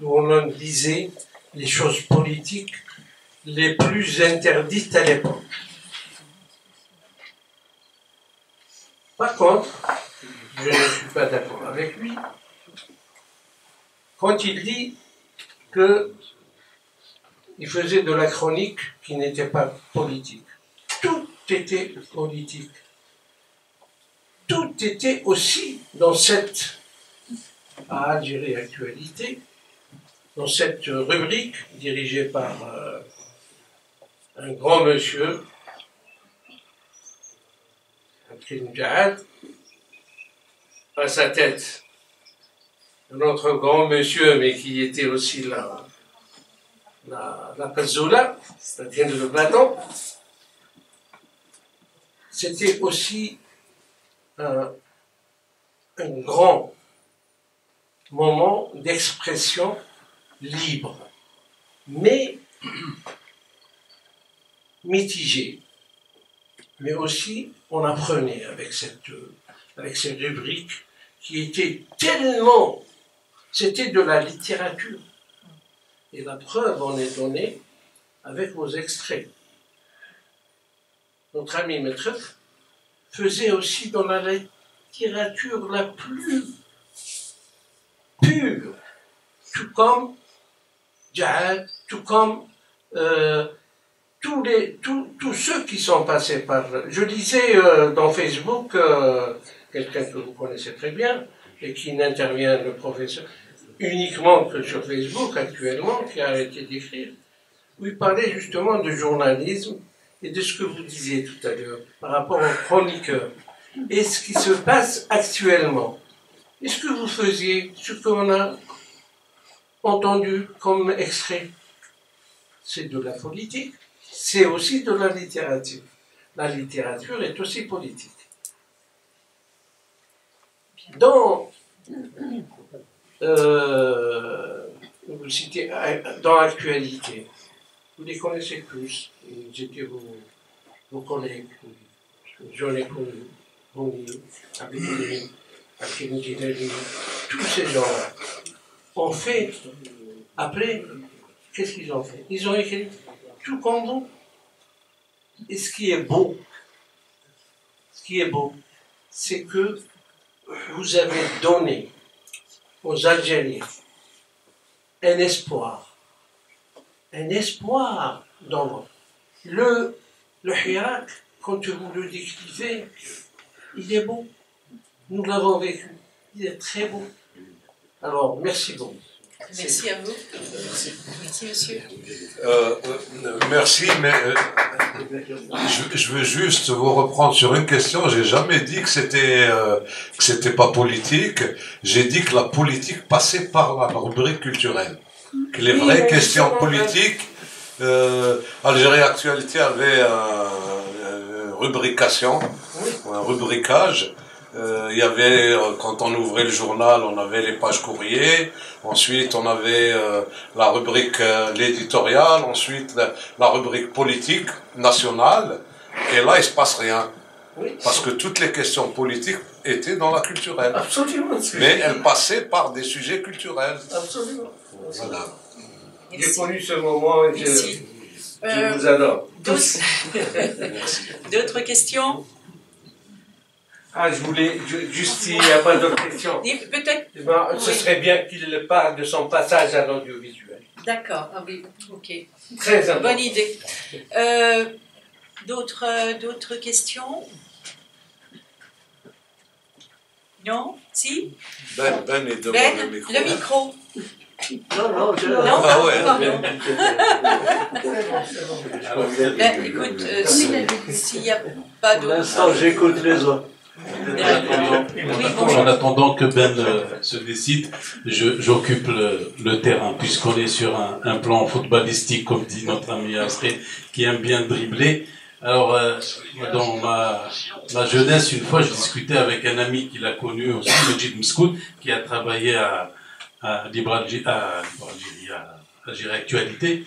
où on en disait les choses politiques les plus interdites à l'époque. Par contre, je ne suis pas d'accord avec lui quand il dit qu'il faisait de la chronique qui n'était pas politique. Tout était politique. Tout était aussi dans cette Algérie Actualité, dans cette rubrique dirigée par un grand monsieur, Abdelhamid Mjahad, à sa tête un autre grand monsieur, mais qui était aussi la Pazoula, c'est-à-dire le Platon. C'était aussi un grand moment d'expression libre, mais mitigé. mais aussi on apprenait avec cette rubrique qui était tellement... C'était de la littérature. Et la preuve en est donnée avec vos extraits. Notre ami Maître faisait aussi dans la littérature la plus pure, tout comme Djahad, tout comme tous ceux qui sont passés par... Je lisais dans Facebook quelqu'un que vous connaissez très bien et qui n'intervient, le professeur, uniquement que sur Facebook actuellement, qui a arrêté d'écrire, où il parlait justement de journalisme et de ce que vous disiez tout à l'heure par rapport aux chroniqueurs et ce qui se passe actuellement. Et ce que vous faisiez, ce qu'on a entendu comme extrait, c'est de la politique, c'est aussi de la littérature. La littérature est aussi politique. Dans vous citez dans l'actualité, vous les connaissez tous, ils étaient vos collègues, j'en ai connu, Bouni, Abdelkrim, Hakim Djidali, tous ces gens-là ont fait, après, qu'est-ce qu'ils ont fait? Ils ont écrit tout comme vous. Et ce qui est beau, c'est que vous avez donné aux Algériens un espoir dans votre... Le Hirak, quand vous le décrivez, il est beau. Nous l'avons vécu. Il est très beau. Alors, merci beaucoup. Merci à vous. Merci, monsieur. Merci, mais je veux juste vous reprendre sur une question. J'ai jamais dit que c'était pas politique. J'ai dit que la politique passait par la rubrique culturelle. Que les vraies questions politiques, Algérie Actualité avait une rubrication, un rubricage. Il y avait, quand on ouvrait le journal, on avait les pages courrier, ensuite on avait la rubrique l'éditorial, ensuite la rubrique politique nationale, et là il se passe rien. Parce que toutes les questions politiques étaient dans la culturelle. Absolument. Mais elles passaient par des sujets culturels. Absolument. Voilà. J'ai connu ce moment et je vous adore. D'autres questions? Ah, je voulais, juste il n'y a pas d'autres questions. Peut-être. Ce serait bien qu'il parle de son passage à l'audiovisuel. D'accord, ah oui, ok. Très important. Bonne idée. D'autres questions? Non? Si? Ben est devant le micro. Le micro. Non, non, ah ouais. pardon. Écoute, s'il n'y a pas d'autres... Pour l'instant, j'écoute les autres. Oui, en attendant que Ben se décide, j'occupe le terrain, puisqu'on est sur un plan footballistique, comme dit notre ami Astré, qui aime bien dribbler. Alors, dans ma jeunesse, une fois, je discutais avec un ami qu'il a connu aussi, Majid Mskoud, qui a travaillé à Algérie Actualité.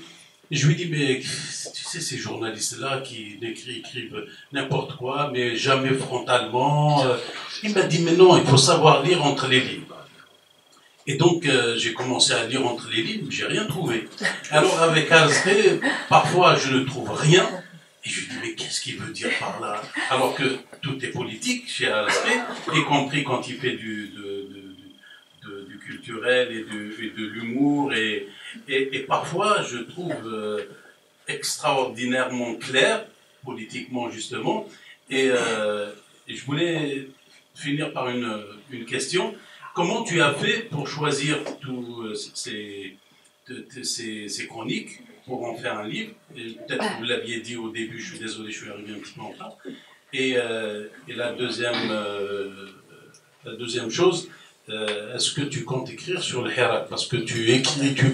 Et je lui dis, mais tu sais, ces journalistes-là qui écrivent n'importe quoi, mais jamais frontalement. Il m'a dit, mais non, il faut savoir lire entre les lignes. Et donc, j'ai commencé à lire entre les lignes, j'ai rien trouvé. Alors, avec Azré, parfois, je ne trouve rien. Et je lui dis, mais qu'est-ce qu'il veut dire par là? Alors que tout est politique chez Azré, y compris quand il fait du culturel et de l'humour et parfois je trouve extraordinairement clair politiquement justement et je voulais finir par une question. Comment tu as fait pour choisir tous ces chroniques pour en faire un livre? Peut-être que vous l'aviez dit au début, je suis désolé, je suis arrivé un petit peu en retard. Et la deuxième chose, est-ce que tu comptes écrire sur le Hirak? Parce que tu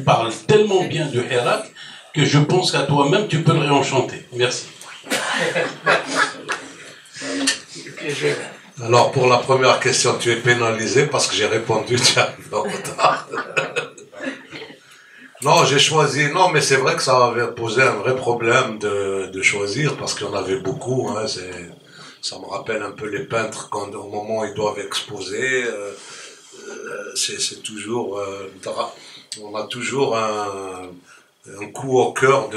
parles tellement bien du Hirak que je pense qu'à toi-même tu peux le réenchanter. Merci. Alors pour la première question, tu es pénalisé parce que j'ai répondu, tu arrives en retard. Non, j'ai choisi. Non, mais c'est vrai que ça avait posé un vrai problème de choisir parce qu'il y en avait beaucoup. Hein, ça me rappelle un peu les peintres quand au moment où ils doivent exposer. C'est toujours. On a toujours un coup au cœur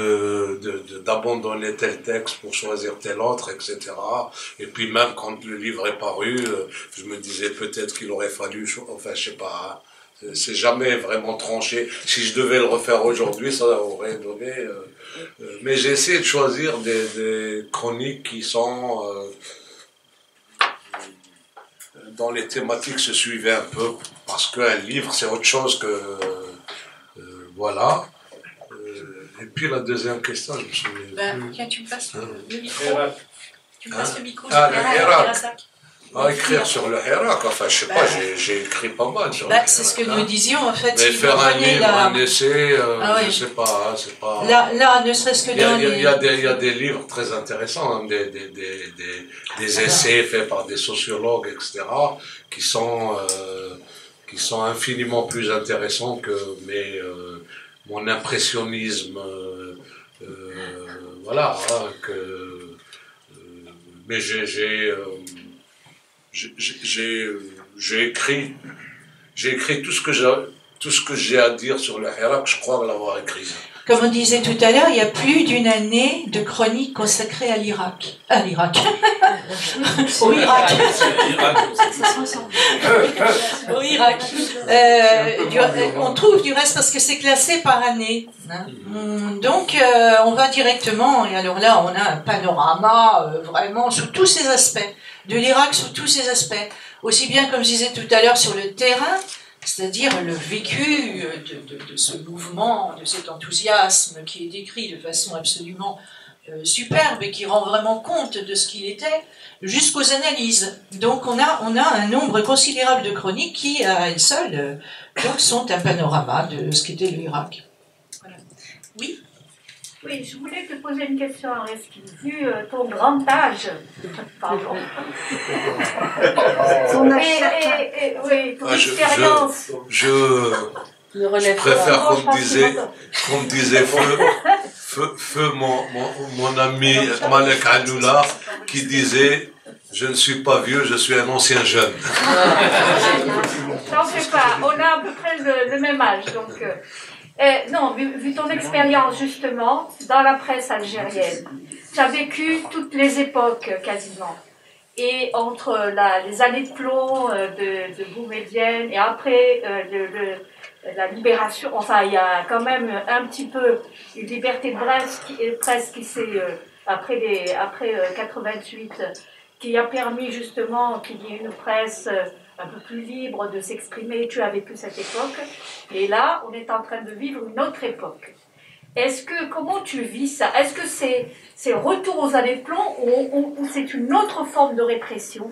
d'abandonner tel texte pour choisir tel autre, etc. Et puis même quand le livre est paru, je me disais peut-être qu'il aurait fallu. Enfin, je sais pas. C'est jamais vraiment tranché. Si je devais le refaire aujourd'hui, ça aurait donné. Mais j'ai essayé de choisir des chroniques qui sont dont les thématiques se suivaient un peu, parce qu'un livre c'est autre chose que voilà. Et puis la deuxième question, je me souviens. Tiens, tu me passes le micro. Tu me Hein? passes le micro. Écrire sur le Hirak, enfin je sais pas, j'ai écrit pas mal sur le Hirak. C'est ce que nous disions en fait. Mais si faire un livre, un essai, oui. je sais pas, c'est pas. Là, ne serait-ce que dans il y a des livres très intéressants, hein, des essais faits par des sociologues, etc., qui sont infiniment plus intéressants que mon impressionnisme, voilà, hein, mais j'ai écrit tout ce que j'ai à dire sur le Hirak, je crois l'avoir écrit. Comme on disait tout à l'heure, il y a plus d'une année de chronique consacrée à l'Irak. À l'Irak. Au Irak. Au Irak. On trouve du reste parce que c'est classé par année. Hein. Donc on va directement, et alors là on a un panorama vraiment sous tous ses aspects, de l'Irak sous tous ses aspects. Aussi bien comme je disais tout à l'heure sur le terrain, c'est-à-dire le vécu de ce mouvement, de cet enthousiasme qui est décrit de façon absolument superbe et qui rend vraiment compte de ce qu'il était, jusqu'aux analyses. Donc on a un nombre considérable de chroniques qui, à elles seules, donc sont un panorama de ce qu'était l'Irak. Voilà. Oui. Oui, je voulais te poser une question, Aristide. Vu ton grand âge, pardon, oui, ton expérience. Je préfère qu'on me disait feu mon ami Malek Anoula qui disait je ne suis pas vieux, je suis un ancien jeune. T'en fais pas, on a à peu près le même âge, donc. Non, vu ton expérience justement dans la presse algérienne, tu as vécu toutes les époques quasiment. Et entre les années de plomb de Boumedienne et après la libération, enfin il y a quand même un petit peu une liberté de presse qui s'est, après 88, qui a permis justement qu'il y ait une presse un peu plus libre de s'exprimer. Tu as vécu cette époque, et là, on est en train de vivre une autre époque. Comment tu vis ça? Est-ce que c'est retour aux années de plomb ou c'est une autre forme de répression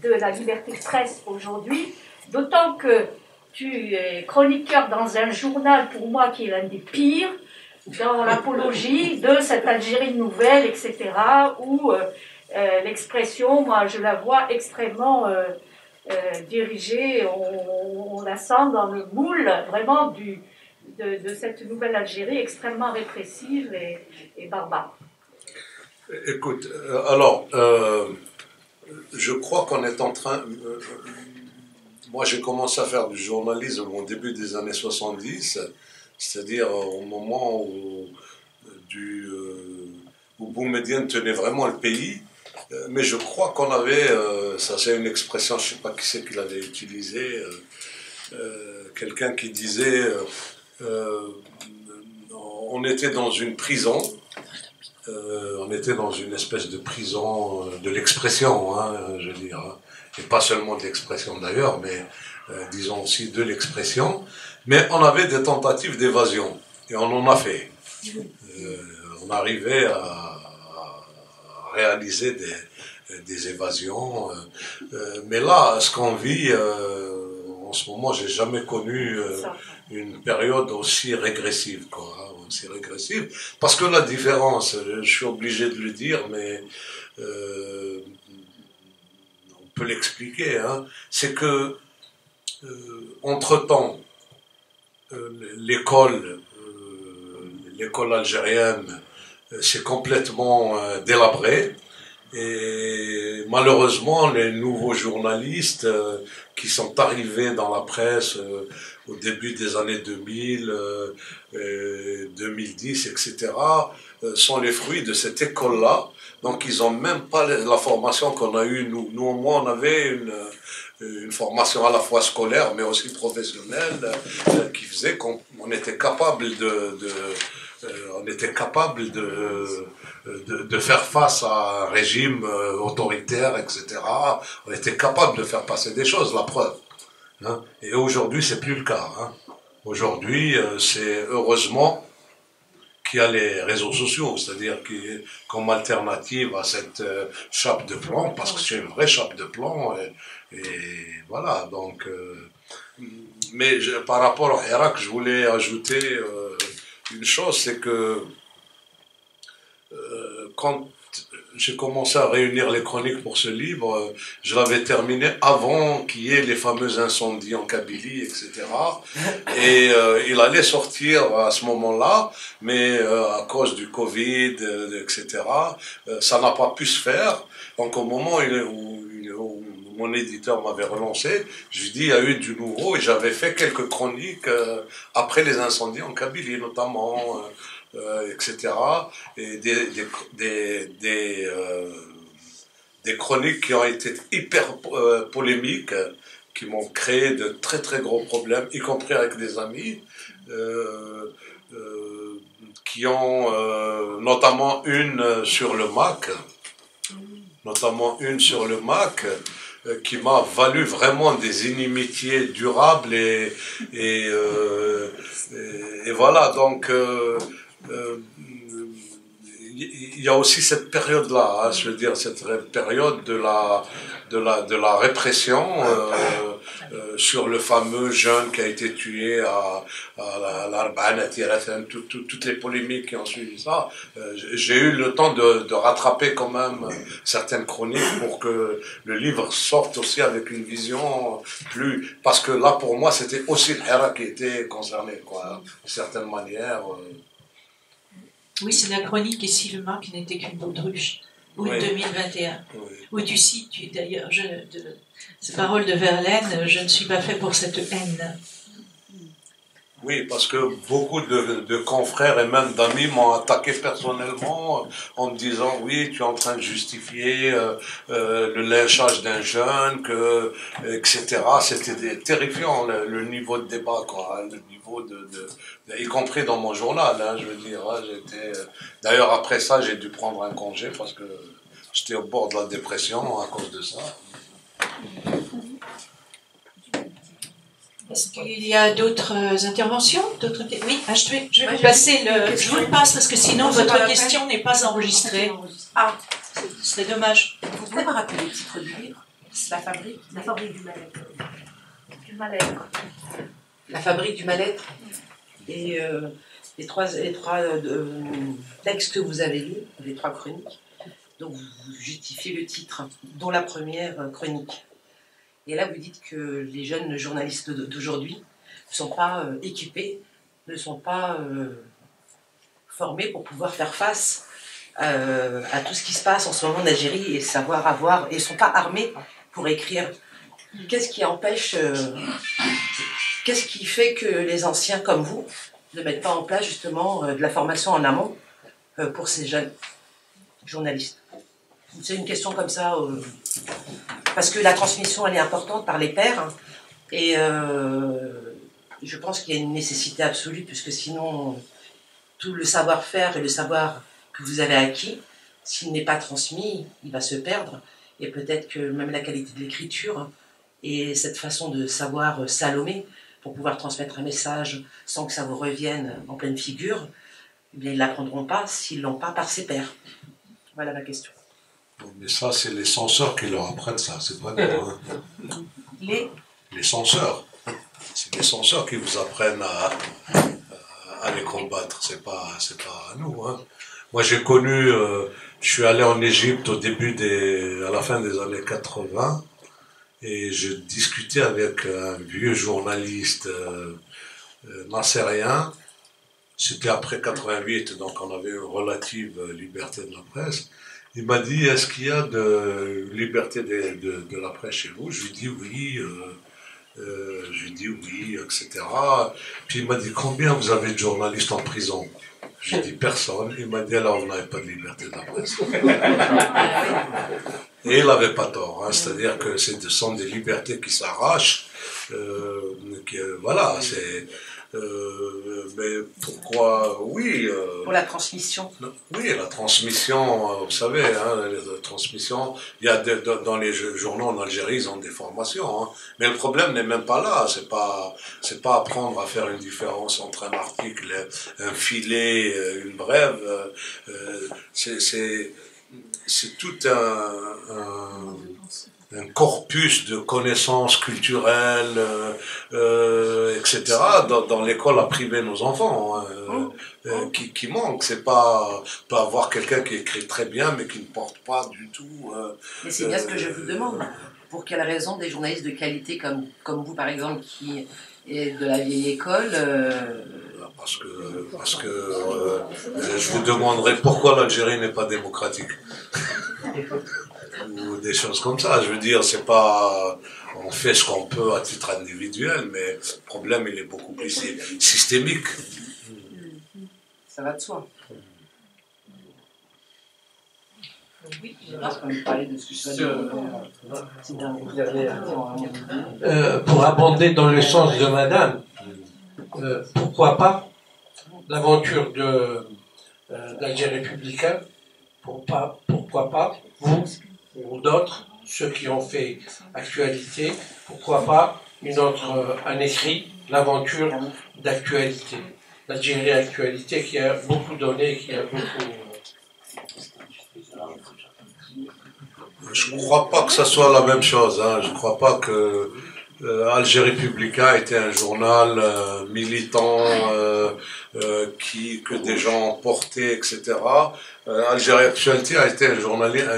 de la liberté de presse aujourd'hui? D'autant que tu es chroniqueur dans un journal, pour moi, qui est l'un des pires, dans l'apologie de cette Algérie nouvelle, etc., où l'expression, moi, je la vois extrêmement dirigée, on la sent dans le moule, vraiment, de cette nouvelle Algérie extrêmement répressive et barbare. Écoute, alors, je crois qu'on est en train... moi, j'ai commencé à faire du journalisme au début des années 70, c'est-à-dire au moment où Boumedienne tenait vraiment le pays. Mais je crois qu'on avait, ça c'est une expression, je ne sais pas qui c'est qui l'avait utilisée, quelqu'un qui disait, on était dans une prison, on était dans une espèce de prison de l'expression, hein, je veux dire, hein, et pas seulement de l'expression d'ailleurs, mais disons aussi de l'expression, mais on avait des tentatives d'évasion, et on en a fait. On arrivait à réaliser des évasions, mais là, ce qu'on vit en ce moment, j'ai jamais connu une période aussi régressive, quoi, hein, aussi régressive, parce que la différence, je suis obligé de le dire, mais on peut l'expliquer, hein, c'est que entre-temps, l'école l'école algérienne s'est complètement délabrée. Et malheureusement, les nouveaux journalistes qui sont arrivés dans la presse au début des années 2000, 2010, etc., sont les fruits de cette école-là. Donc, ils n'ont même pas la formation qu'on a eue, nous. Nous, au moins, on avait une formation à la fois scolaire, mais aussi professionnelle, qui faisait qu'on était capable de faire face à un régime autoritaire, etc. On était capable de faire passer des choses, la preuve. Hein. Et aujourd'hui, c'est plus le cas. Hein. Aujourd'hui, c'est heureusement qu'il y a les réseaux sociaux, c'est-à-dire comme alternative à cette chape de plomb, parce que c'est une vraie chape de plomb, et voilà, donc... mais par rapport à Hirak, je voulais ajouter une chose, c'est que quand j'ai commencé à réunir les chroniques pour ce livre, je l'avais terminé avant qu'il y ait les fameux incendies en Kabylie, etc. Et il allait sortir à ce moment-là, mais à cause du Covid, etc., ça n'a pas pu se faire. Donc au moment où mon éditeur m'avait relancé, je lui ai dit, il y a eu du nouveau, et j'avais fait quelques chroniques après les incendies en Kabylie, notamment... etc. Et des chroniques qui ont été hyper polémiques, qui m'ont créé de très très gros problèmes, y compris avec des amis, qui ont notamment une sur le MAC, qui m'a valu vraiment des inimitiés durables et voilà, donc il y a aussi cette période-là, hein, je veux dire, cette période de la répression sur le fameux jeune qui a été tué à l'Arba'ana, toutes les polémiques qui ont suivi ça. J'ai eu le temps de rattraper quand même certaines chroniques pour que le livre sorte aussi avec une vision plus... Parce que là, pour moi, c'était aussi le Hirak qui était concerné, quoi, d'une certaine manière. Oui, c'est la chronique, et si le Marc n'était qu'une baudruche, août 2021, où tu cites d'ailleurs ces paroles de Verlaine, je ne suis pas fait pour cette haine. Oui, parce que beaucoup de confrères et même d'amis m'ont attaqué personnellement en me disant oui, tu es en train de justifier le lynchage d'un jeune, etc. C'était terrifiant le niveau de débat, quoi, le niveau y compris dans mon journal, hein, je veux dire. Hein, d'ailleurs, après ça, j'ai dû prendre un congé parce que j'étais au bord de la dépression à cause de ça. Est-ce qu'il y a d'autres interventions? Oui, je vais vous passer je vous le passe parce que sinon votre question n'est pas enregistrée. Ah, ce serait dommage. Vous pouvez me rappeler le titre du livre? La fabrique du mal-être. La fabrique du mal-être. Et les trois textes que vous avez lus, les trois chroniques, donc vous justifiez le titre, dont la première chronique. Et là, vous dites que les jeunes journalistes d'aujourd'hui ne sont pas équipés, ne sont pas formés pour pouvoir faire face à tout ce qui se passe en ce moment en Algérie et savoir avoir, et ne sont pas armés pour écrire. Qu'est-ce qui empêche, qu'est-ce qui fait que les anciens comme vous ne mettent pas en place justement de la formation en amont pour ces jeunes journalistes? C'est une question comme ça, parce que la transmission, elle est importante par les pairs, hein, et je pense qu'il y a une nécessité absolue, puisque sinon, tout le savoir-faire et le savoir que vous avez acquis, s'il n'est pas transmis, il va se perdre, et peut-être que même la qualité de l'écriture et cette façon de savoir salomer pour pouvoir transmettre un message sans que ça vous revienne en pleine figure, eh bien, ils ne l'apprendront pas s'ils ne l'ont pas par ses pairs. Voilà ma question. Mais ça, c'est les censeurs qui leur apprennent ça, c'est pas nous. Hein. Les censeurs. C'est les censeurs qui vous apprennent à les combattre, c'est pas à nous. Hein. Moi, j'ai connu, je suis allé en Égypte à la fin des années 80, et je discutais avec un vieux journaliste nassérien c'était après 88, donc on avait une relative liberté de la presse. Il m'a dit, est-ce qu'il y a de liberté de la presse chez vous? Je lui dis oui, etc. Puis il m'a dit, combien vous avez de journalistes en prison? J'ai dit personne. Il m'a dit, alors vous n'avez pas de liberté de la presse. Et il n'avait pas tort, hein, c'est-à-dire que ce sont des libertés qui s'arrachent. Voilà, c'est... mais pourquoi? Oui. Pour la transmission. Oui, la transmission, vous savez, hein, la transmission, il y a dans les journaux en Algérie, ils ont des formations, hein, mais le problème n'est même pas là, c'est pas apprendre à faire une différence entre un article, un filet, une brève, c'est tout un corpus de connaissances culturelles, etc. dans l'école à priver nos enfants, qui manque. C'est pas avoir quelqu'un qui écrit très bien mais qui ne porte pas du tout. Mais c'est bien ce que je vous demande. Pour quelle raison des journalistes de qualité comme vous par exemple qui est de la vieille école Parce que je vous demanderai pourquoi l'Algérie n'est pas démocratique. Ou des choses comme ça. Je veux dire, c'est pas... On fait ce qu'on peut à titre individuel, mais le problème, il est beaucoup plus systémique. Ça va de soi. Oui, pour abonder dans le sens de madame, pourquoi pas l'aventure d'Alger républicain, pourquoi pas vous ou d'autres, ceux qui ont fait actualité, pourquoi pas un écrit, l'aventure d'actualité, l'Algérie actualité qui a beaucoup donné, qui a beaucoup... Je ne crois pas que ça soit la même chose. Hein. Je ne crois pas que Alger Républicain était un journal militant que des gens portaient, etc. Algérie Actualité a été un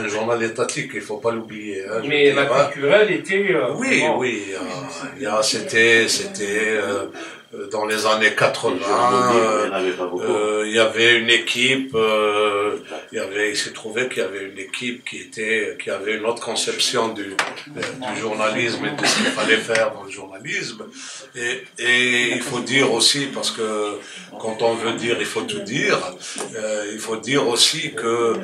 journal étatique, il ne faut pas l'oublier. Hein, mais la culturelle était... oui, c'était dans les années 80, il y avait une équipe, il s'est trouvé qu'il y avait une équipe qui avait une autre conception du journalisme et de ce qu'il fallait faire dans le journalisme. Et il faut dire aussi, parce que quand on veut dire, il faut tout dire, il faut dire aussi que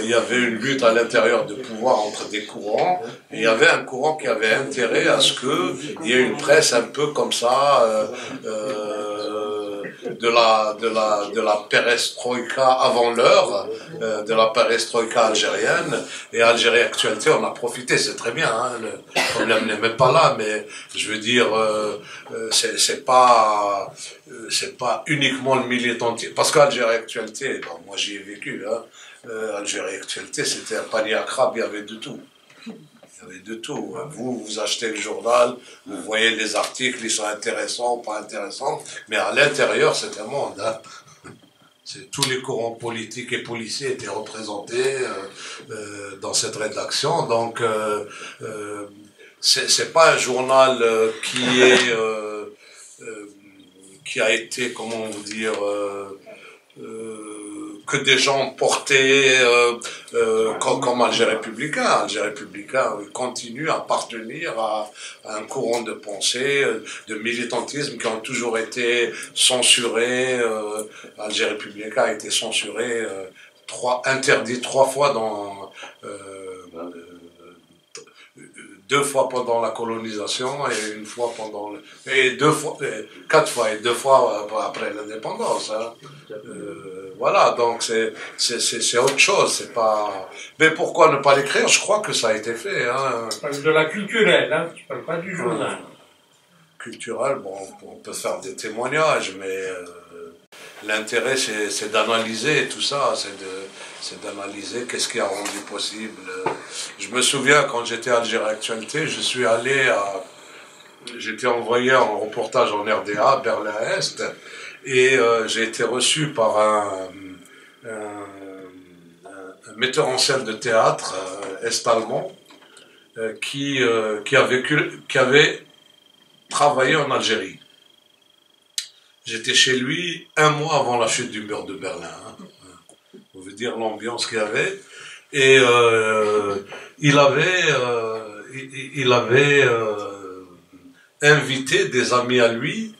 il y avait une lutte à l'intérieur de pouvoir entre des courants, et il y avait un courant qui avait intérêt à ce qu'il y ait une presse un peu comme ça, de la perestroïka avant l'heure, de la perestroïka algérienne, et Algérie Actualité, on a profité, c'est très bien, hein, le problème n'est même pas là, mais je veux dire, c'est pas uniquement le militantisme, parce qu'Algérie Actualité, bon, moi j'y ai vécu, hein, Algérie Actualité, c'était un panier à crabes, il y avait de tout. Il y avait de tout. Vous achetez le journal, vous voyez les articles, ils sont intéressants ou pas intéressants, mais à l'intérieur, c'est un monde. Hein. Tous les courants politiques et policiers étaient représentés dans cette rédaction, donc c'est pas un journal qui a été, comment vous dire, que des gens portaient comme Algérie Républicain. Algérie Républicain continue à appartenir à un courant de pensée, de militantisme qui ont toujours été censurés. Algérie Républicain a été censuré, interdit 3 fois deux fois pendant la colonisation et une fois pendant et 4 fois et 2 fois après l'indépendance. Hein. Voilà, donc c'est autre chose, c'est pas. Mais pourquoi ne pas l'écrire? Je crois que ça a été fait. Hein. Tu parles de la culturelle, hein. Tu parles pas du journal. Culturel, bon, on peut faire des témoignages, mais l'intérêt c'est d'analyser tout ça, c'est d'analyser qu'est-ce qui a rendu possible. Je me souviens quand j'étais à Algérie Actualité, j'étais envoyé en reportage en RDA, Berlin-Est, et j'ai été reçu par un metteur en scène de théâtre est-allemand qui avait travaillé en Algérie. J'étais chez lui un mois avant la chute du mur de Berlin. Hein. On veut dire l'ambiance qu'il y avait. Et il avait invité des amis à lui,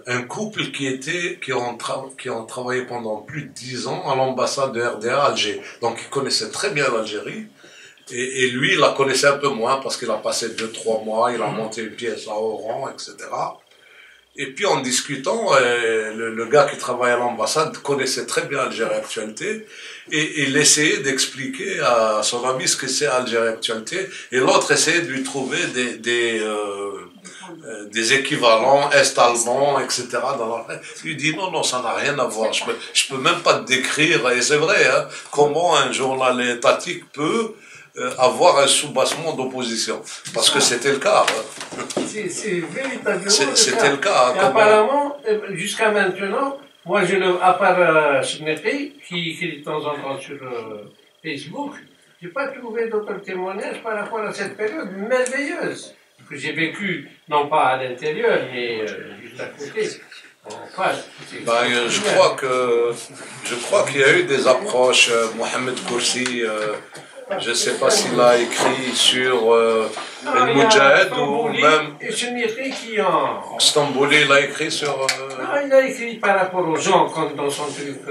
un couple qui ont travaillé pendant plus de 10 ans à l'ambassade de RDA à Alger. Donc ils connaissaient très bien l'Algérie. Et lui, il la connaissait un peu moins parce qu'il a passé 2-3 mois, il a monté une pièce à Oran, etc. Et puis en discutant, le gars qui travaille à l'ambassade connaissait très bien Algérie Actualité et il essayait d'expliquer à son ami ce que c'est Algérie Actualité et l'autre essayait de lui trouver des équivalents est-allemands, etc. Il lui dit non, ça n'a rien à voir, je peux même pas te décrire, et c'est vrai, hein, comment un journal étatique peut avoir un soubassement d'opposition, parce que c'était le cas. C'est véritablement c'était le cas. Et apparemment, jusqu'à maintenant, moi, à part Snepé, qui écrit de temps en temps sur Facebook, je n'ai pas trouvé d'autres témoignages par rapport à cette période merveilleuse que j'ai vécue, non pas à l'intérieur, mais juste à côté. Je crois qu'il y a eu des approches. Mohamed Koursi, je ne sais pas s'il a écrit sur le Moudjahid ou même Stambouli, il a écrit sur... Non, il a écrit par rapport aux gens, comme dans son truc...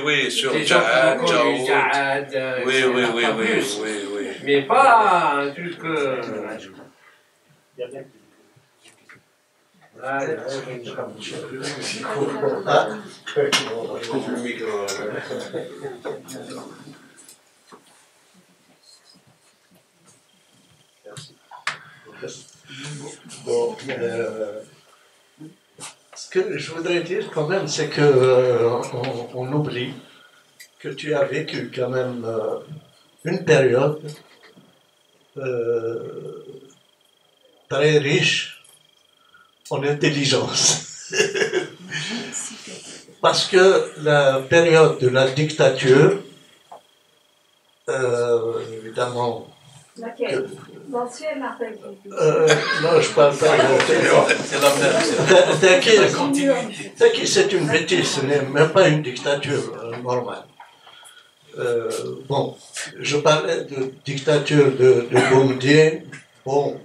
oui, sur Jahad, Jaoud. Oui. Mais pas un truc... Bon, ce que je voudrais dire quand même, c'est que on oublie que tu as vécu quand même une période très riche en intelligence. Parce que la période de la dictature, évidemment... Laquelle? L'ancienne appelle. Non, je parle pas de... T'inquiète, c'est une bêtise, ce n'est même pas une dictature normale. Bon, je parlais de dictature de Boumediene, bon,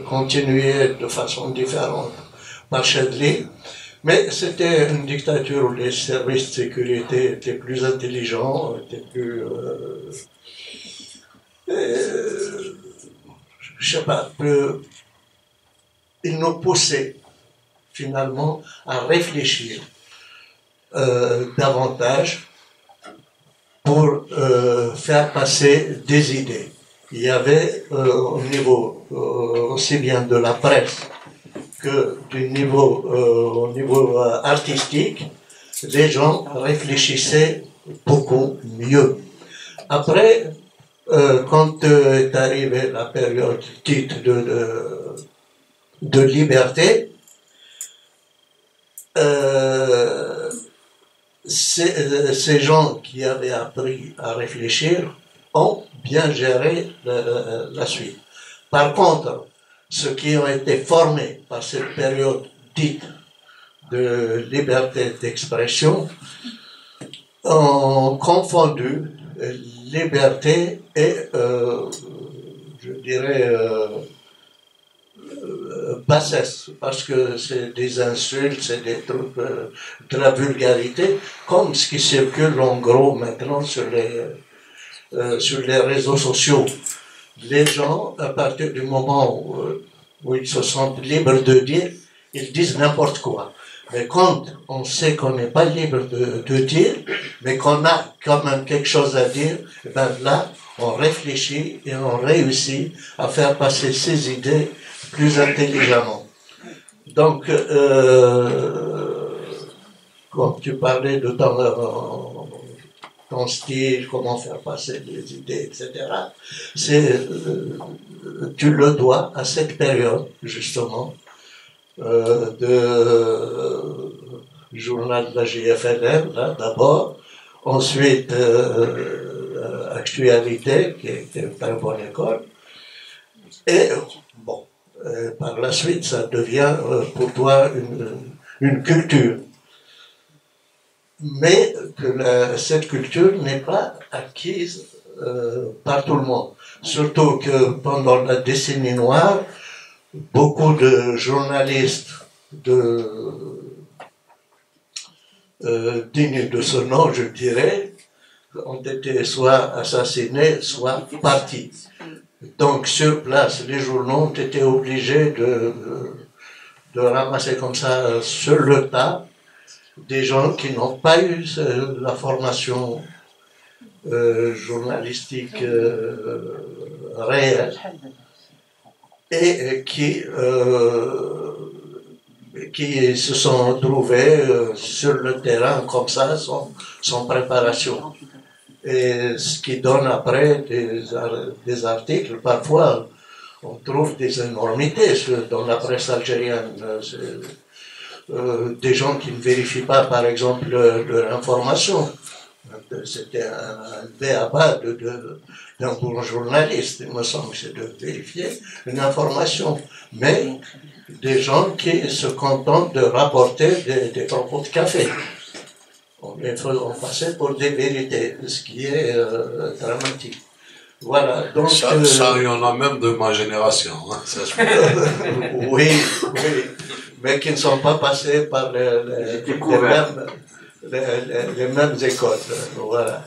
continuée de façon différente par Chadli, mais c'était une dictature où les services de sécurité étaient plus intelligents, étaient plus... je sais pas, ils nous poussaient finalement à réfléchir davantage pour faire passer des idées. Il y avait au niveau aussi bien de la presse que au niveau artistique, les gens réfléchissaient beaucoup mieux. Après, quand est arrivée la période dite de liberté, ces gens qui avaient appris à réfléchir ont bien géré la suite. Par contre, ceux qui ont été formés par cette période dite de liberté d'expression ont confondu liberté et, je dirais, bassesse, parce que c'est des insultes, c'est des trucs, de la vulgarité, comme ce qui circule en gros maintenant sur les réseaux sociaux. Les gens, à partir du moment où ils se sentent libres de dire, ils disent n'importe quoi. Mais quand on sait qu'on n'est pas libre de dire, mais qu'on a quand même quelque chose à dire, ben là, on réfléchit et on réussit à faire passer ses idées plus intelligemment. Donc, quand tu parlais de ton style, comment faire passer les idées, etc., tu le dois à cette période, justement, de journal de la JFLM, là, d'abord, ensuite Actualité, qui était une très bonne école, et bon, Par la suite, ça devient pour toi une culture. Mais que cette culture n'est pas acquise par tout le monde. Surtout que pendant la décennie noire, beaucoup de journalistes dignes de ce nom, je dirais, ont été soit assassinés, soit partis. Donc sur place, les journaux ont été obligés de ramasser comme ça sur le tas des gens qui n'ont pas eu la formation journalistique réelle et qui se sont trouvés sur le terrain comme ça, sans préparation. Et ce qui donne après des articles, parfois on trouve des énormités dans la presse algérienne. Des gens qui ne vérifient pas, par exemple, leur information. C'était un b.a.-ba d'un bon journaliste, il me semble, c'est de vérifier une information. Mais des gens qui se contentent de rapporter des propos de café. On les faisant passer pour des vérités, ce qui est dramatique. Voilà, donc... Ça, il y en a même de ma génération. Hein, ça, oui, mais qui ne sont pas passés par les mêmes écoles. Voilà.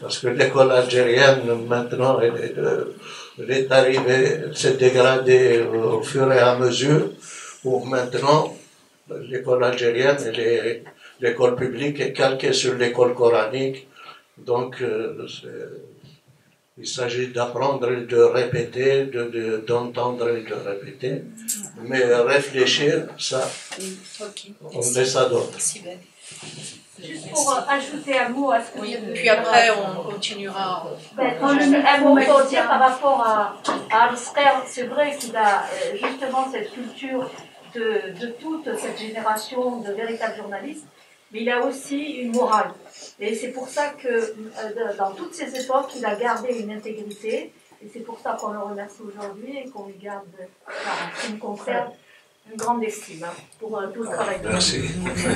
Parce que l'école algérienne, maintenant, elle est arrivée, elle s'est dégradée au fur et à mesure, où maintenant, l'école algérienne, l'école publique est calquée sur l'école coranique. Donc, il s'agit d'apprendre et de répéter, d'entendre et de répéter. Mais réfléchir, ça, on laisse à d'autres. Juste pour ajouter un mot à ce que vous avez dit. Puis après, on continuera. Un mot pour dire par rapport à Al-Sqer, c'est vrai qu'il a justement cette culture de toute cette génération de véritables journalistes, mais il a aussi une morale. Et c'est pour ça que dans toutes ces époques, il a gardé une intégrité, et c'est pour ça qu'on le remercie aujourd'hui et qu'on lui garde, qu'il nous conserve une grande estime pour tout le travail. Merci. Merci.